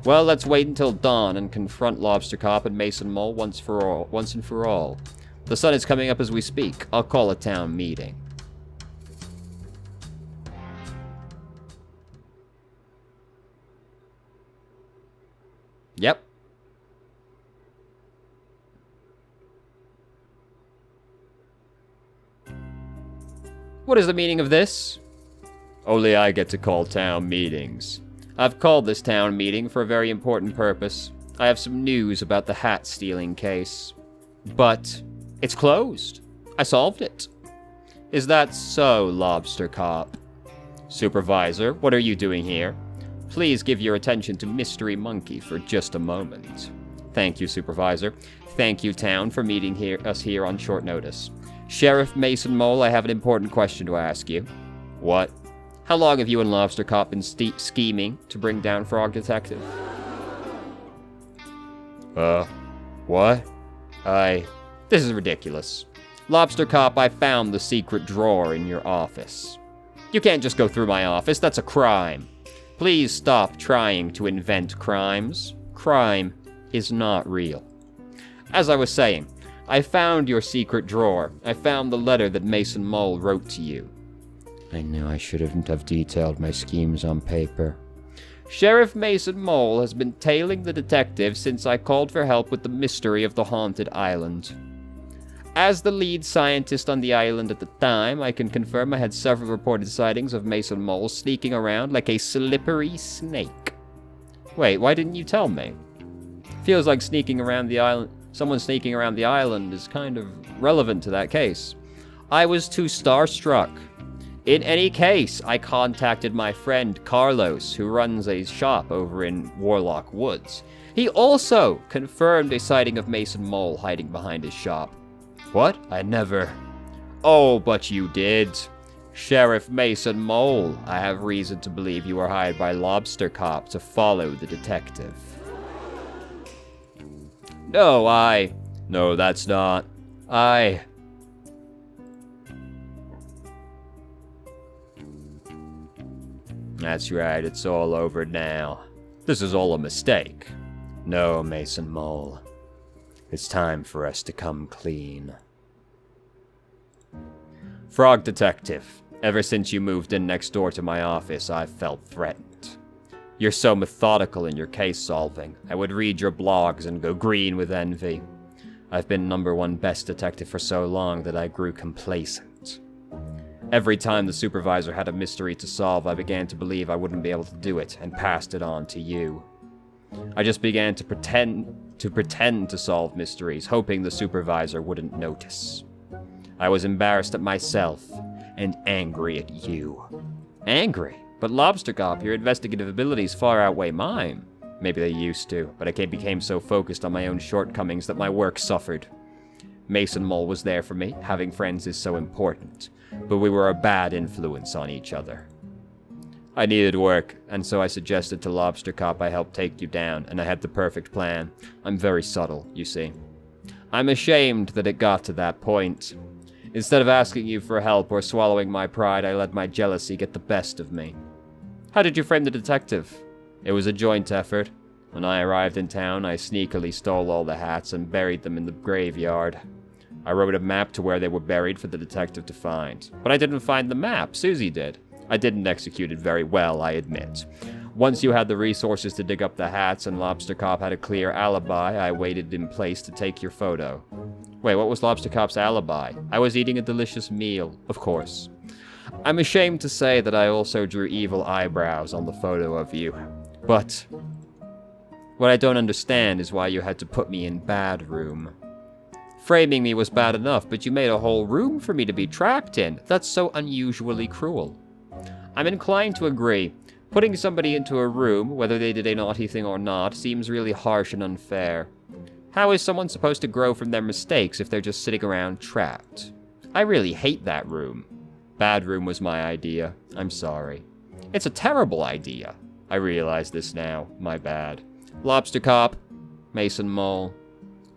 Well, let's wait until dawn and confront Lobster Cop and Mason Mole once and for all. The sun is coming up as we speak. I'll call a town meeting. Yep. What is the meaning of this? Only I get to call town meetings. I've called this town meeting for a very important purpose. I have some news about the hat stealing case. But it's closed. I solved it. Is that so, Lobster Cop? Supervisor, what are you doing here? Please give your attention to Mystery Monkey for just a moment. Thank you, Supervisor. Thank you, town, for meeting us here on short notice. Sheriff Mason Mole, I have an important question to ask you. What? How long have you and Lobster Cop been scheming to bring down Frog Detective? What? This is ridiculous. Lobster Cop, I found the secret drawer in your office. You can't just go through my office, that's a crime. Please stop trying to invent crimes. Crime is not real. As I was saying, I found your secret drawer. I found the letter that Mason Mole wrote to you. I knew I shouldn't have detailed my schemes on paper. Sheriff Mason Mole has been tailing the detective since I called for help with the mystery of the haunted island. As the lead scientist on the island at the time, I can confirm I had several reported sightings of Mason Mole sneaking around like a slippery snake. Wait, why didn't you tell me? Feels like someone sneaking around the island is kind of relevant to that case. I was too starstruck. In any case, I contacted my friend Carlos, who runs a shop over in Warlock Woods. He also confirmed a sighting of Mason Mole hiding behind his shop. What? I never... Oh, but you did. Sheriff Mason Mole, I have reason to believe you were hired by Lobster Cop to follow the detective. No, that's not. That's right, it's all over now. This is all a mistake. No, Mason Mole. It's time for us to come clean. Frog Detective, ever since you moved in next door to my office, I've felt threatened. You're so methodical in your case solving. I would read your blogs and go green with envy. I've been #1 best detective for so long that I grew complacent. Every time the supervisor had a mystery to solve, I began to believe I wouldn't be able to do it and passed it on to you. I just began to pretend to solve mysteries, hoping the supervisor wouldn't notice. I was embarrassed at myself and angry at you. Angry? But Lobster Cop, your investigative abilities far outweigh mine. Maybe they used to, but I became so focused on my own shortcomings that my work suffered. Mason Mole was there for me. Having friends is so important. But we were a bad influence on each other. I needed work, and so I suggested to Lobster Cop I help take you down, and I had the perfect plan. I'm very subtle, you see. I'm ashamed that it got to that point. Instead of asking you for help or swallowing my pride, I let my jealousy get the best of me. How did you frame the detective? It was a joint effort. When I arrived in town, I sneakily stole all the hats and buried them in the graveyard. I wrote a map to where they were buried for the detective to find. But I didn't find the map, Susie did. I didn't execute it very well, I admit. Once you had the resources to dig up the hats and Lobster Cop had a clear alibi, I waited in place to take your photo. Wait, what was Lobster Cop's alibi? I was eating a delicious meal, of course. I'm ashamed to say that I also drew evil eyebrows on the photo of you. But What I don't understand is why you had to put me in bad room. Framing me was bad enough, but you made a whole room for me to be trapped in. That's so unusually cruel. I'm inclined to agree. Putting somebody into a room, whether they did a naughty thing or not, seems really harsh and unfair. How is someone supposed to grow from their mistakes if they're just sitting around trapped? I really hate that room. Bad room was my idea. I'm sorry. It's a terrible idea. I realize this now. My bad. Lobster Cop, Mason Mole,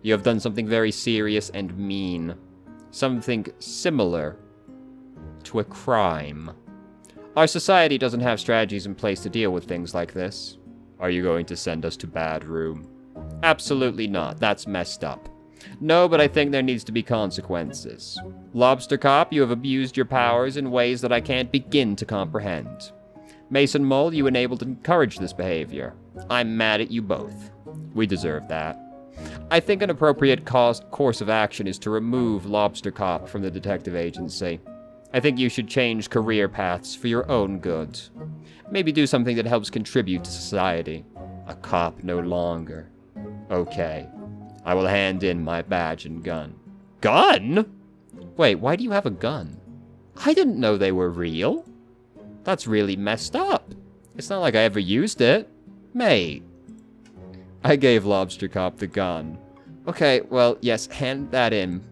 you have done something very serious and mean. Something similar to a crime. Our society doesn't have strategies in place to deal with things like this. Are you going to send us to bad room? Absolutely not. That's messed up. No, but I think there needs to be consequences. Lobster Cop, you have abused your powers in ways that I can't begin to comprehend. Mason Mole, you enabled and encouraged this behavior. I'm mad at you both. We deserve that. I think an appropriate course of action is to remove Lobster Cop from the detective agency. I think you should change career paths for your own good. Maybe do something that helps contribute to society. A cop no longer. Okay. I will hand in my badge and gun. Gun? Wait, why do you have a gun? I didn't know they were real. That's really messed up. It's not like I ever used it. Mate. I gave Lobster Cop the gun. Okay, well, yes, hand that in.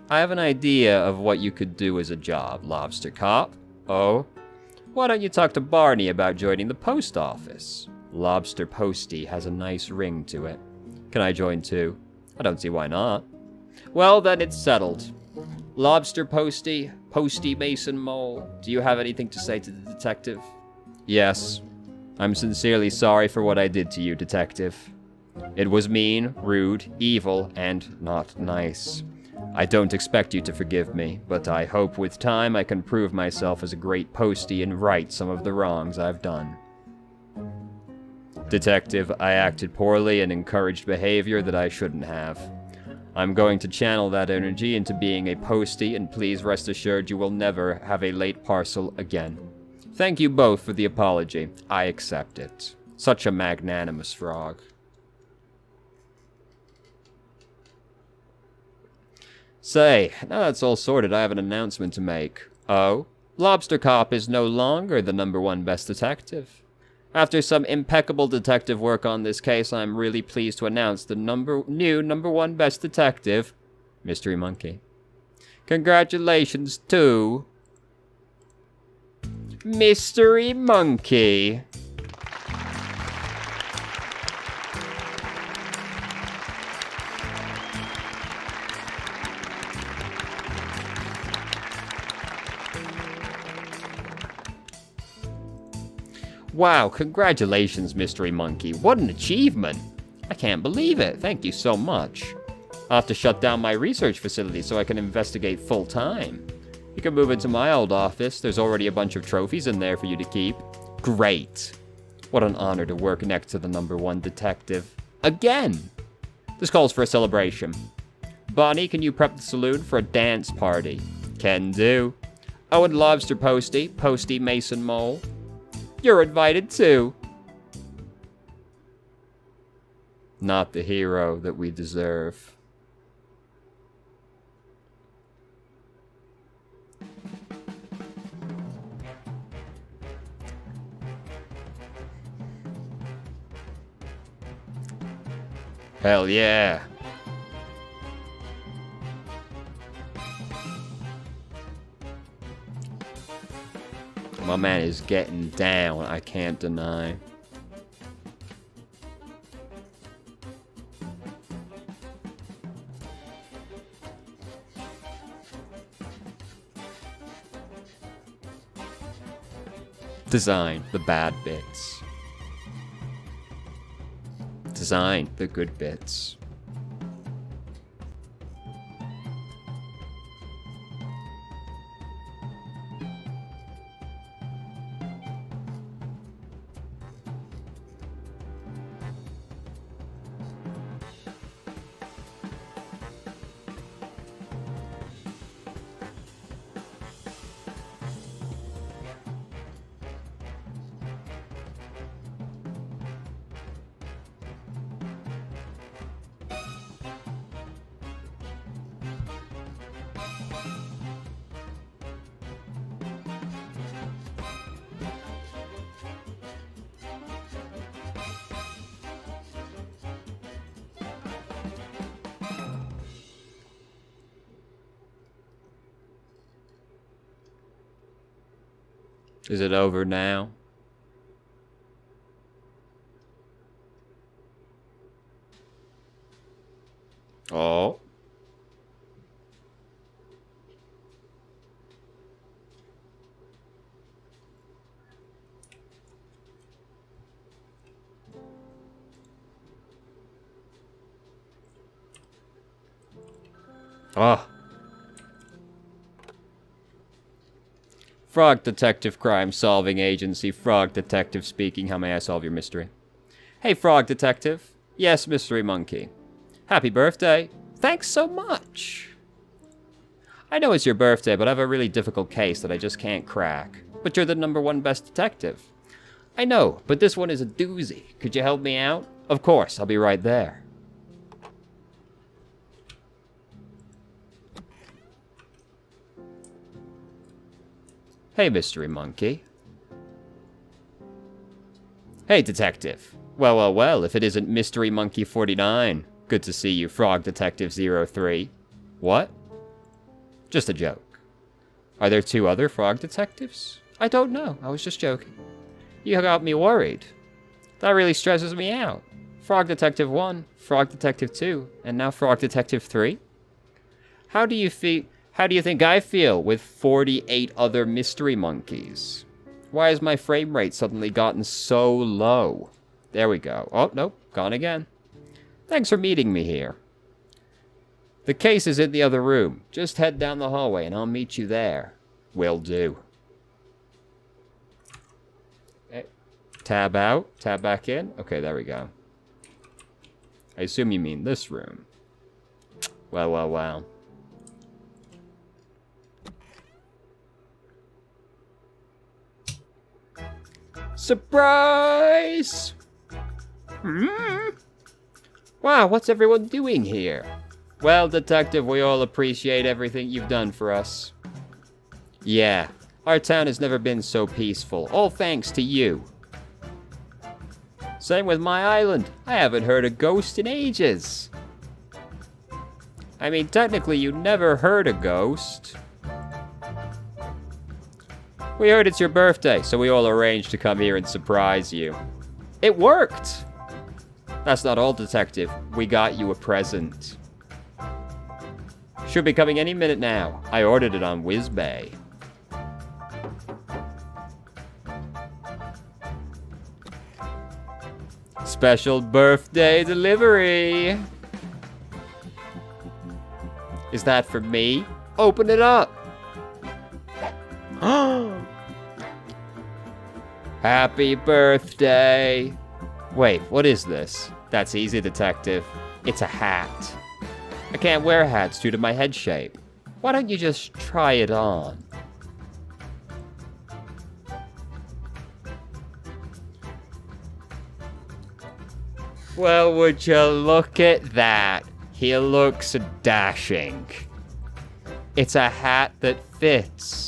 I have an idea of what you could do as a job, Lobster Cop. Oh? Why don't you talk to Barney about joining the post office? Lobster Posty has a nice ring to it. Can I join too? I don't see why not. Well, then it's settled. Lobster Posty, Posty Mason Mole, do you have anything to say to the detective? Yes. I'm sincerely sorry for what I did to you, detective. It was mean, rude, evil, and not nice. I don't expect you to forgive me, but I hope with time I can prove myself as a great postie and right some of the wrongs I've done. Detective, I acted poorly and encouraged behavior that I shouldn't have. I'm going to channel that energy into being a postie, and please rest assured you will never have a late parcel again. Thank you both for the apology. I accept it. Such a magnanimous frog. Say, now that's all sorted, I have an announcement to make. Oh? Lobster Cop is no longer the #1 best detective. After some impeccable detective work on this case, I'm really pleased to announce the new #1 best detective, Mystery Monkey. Congratulations to... Mystery Monkey. Wow, congratulations, Mystery Monkey. What an achievement. I can't believe it. Thank you so much. I'll have to shut down my research facility so I can investigate full-time. You can move into my old office. There's already a bunch of trophies in there for you to keep. Great. What an honor to work next to the #1 detective. Again! This calls for a celebration. Bonnie, can you prep the saloon for a dance party? Can do. Oh, and Lobster Posty, Posty Mason Mole. You're invited too. Not the hero that we deserve. Hell yeah. My man is getting down, I can't deny. Design the bad bits. Design the good bits. Is it over now? Oh. Ah. Frog Detective Crime Solving Agency. Frog Detective speaking. How may I solve your mystery? Hey, Frog Detective. Yes, Mystery Monkey. Happy birthday. Thanks so much. I know it's your birthday, but I have a really difficult case that I just can't crack. But you're the #1 best detective. I know, but this one is a doozy. Could you help me out? Of course, I'll be right there. Hey, Mystery Monkey. Hey, Detective. Well, if it isn't Mystery Monkey 49. Good to see you, Frog Detective 03. What? Just a joke. Are there 2 other Frog Detectives? I don't know. I was just joking. You got me worried. That really stresses me out. Frog Detective 1, Frog Detective 2, and now Frog Detective 3? How do you think I feel with 48 other Mystery Monkeys? Why has my frame rate suddenly gotten so low? There we go. Oh, nope. Gone again. Thanks for meeting me here. The case is in the other room. Just head down the hallway and I'll meet you there. Will do. Okay. Tab out. Tab back in. Okay, there we go. I assume you mean this room. Well. Surprise! Wow, what's everyone doing here? Well, Detective, we all appreciate everything you've done for us. Yeah, our town has never been so peaceful, all thanks to you. Same with my island. I haven't heard a ghost in ages. I mean, technically, you never heard a ghost. We heard it's your birthday, so we all arranged to come here and surprise you. It worked! That's not all, Detective. We got you a present. Should be coming any minute now. I ordered it on WizBay. Special birthday delivery! Is that for me? Open it up! Happy birthday! Wait, what is this? That's easy, Detective. It's a hat. I can't wear hats due to my head shape. Why don't you just try it on? Well, would you look at that? He looks dashing. It's a hat that fits.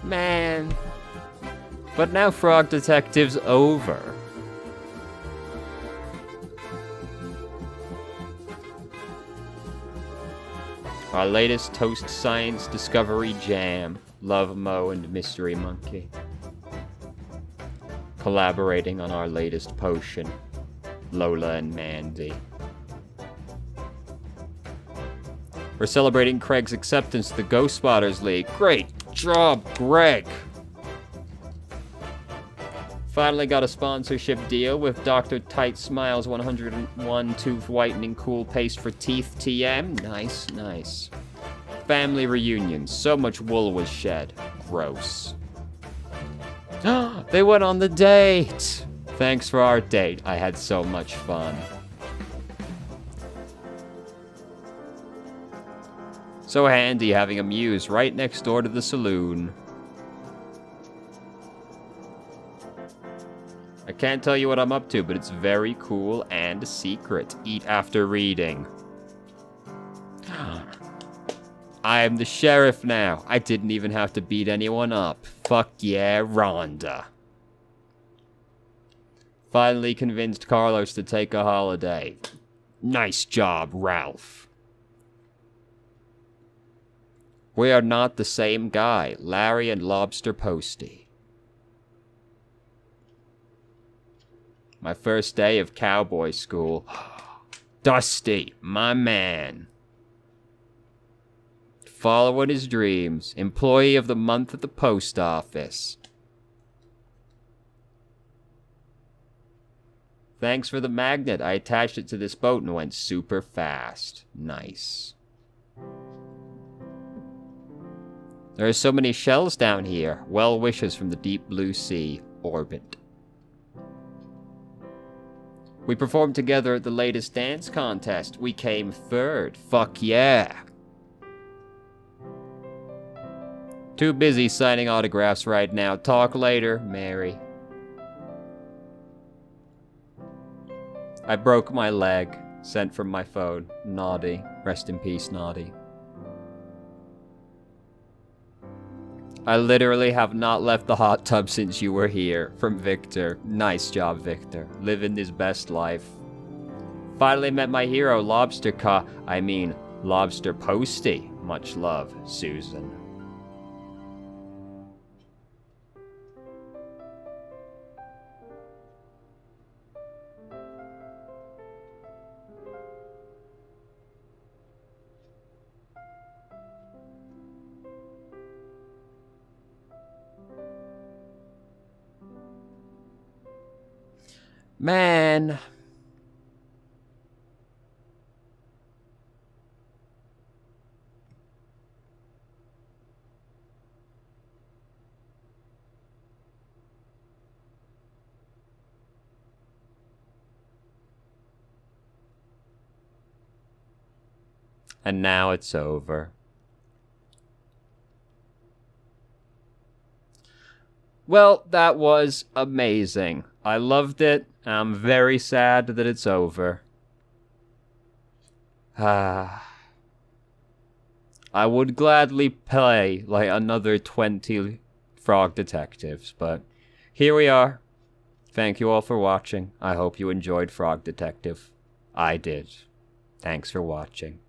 Man. But now Frog Detective's over. Our latest Toast Science Discovery Jam. Love Mo and Mystery Monkey. Collaborating on our latest potion. Lola and Mandy. We're celebrating Craig's acceptance to the Ghost Spotters League. Great job, Greg! Finally got a sponsorship deal with Dr. Tight Smiles 101 Tooth Whitening Cool Paste for Teeth TM. Nice. Family reunion. So much wool was shed. Gross. They went on the date! Thanks for our date. I had so much fun. So handy having a muse right next door to the saloon. I can't tell you what I'm up to, but it's very cool and secret. Eat after reading. I am the sheriff now. I didn't even have to beat anyone up. Fuck yeah, Rhonda. Finally convinced Carlos to take a holiday. Nice job, Ralph. We are not the same guy. Larry and Lobster Posty. My first day of cowboy school. Dusty, my man. Following his dreams. Employee of the month at the post office. Thanks for the magnet. I attached it to this boat and went super fast. Nice. There are so many shells down here. Well wishes from the deep blue sea. Orbit. We performed together at the latest dance contest. We came third. Fuck yeah. Too busy signing autographs right now. Talk later, Mary. I broke my leg. Sent from my phone. Naughty. Rest in peace, Naughty. I literally have not left the hot tub since you were here. From Victor. Nice job, Victor. Living his best life. Finally met my hero, Lobster Posty. Much love, Susan. Man. And now it's over. Well, that was amazing. I loved it. I'm very sad that it's over. I would gladly play like another 20 Frog Detectives, but here we are. Thank you all for watching. I hope you enjoyed Frog Detective. I did. Thanks for watching.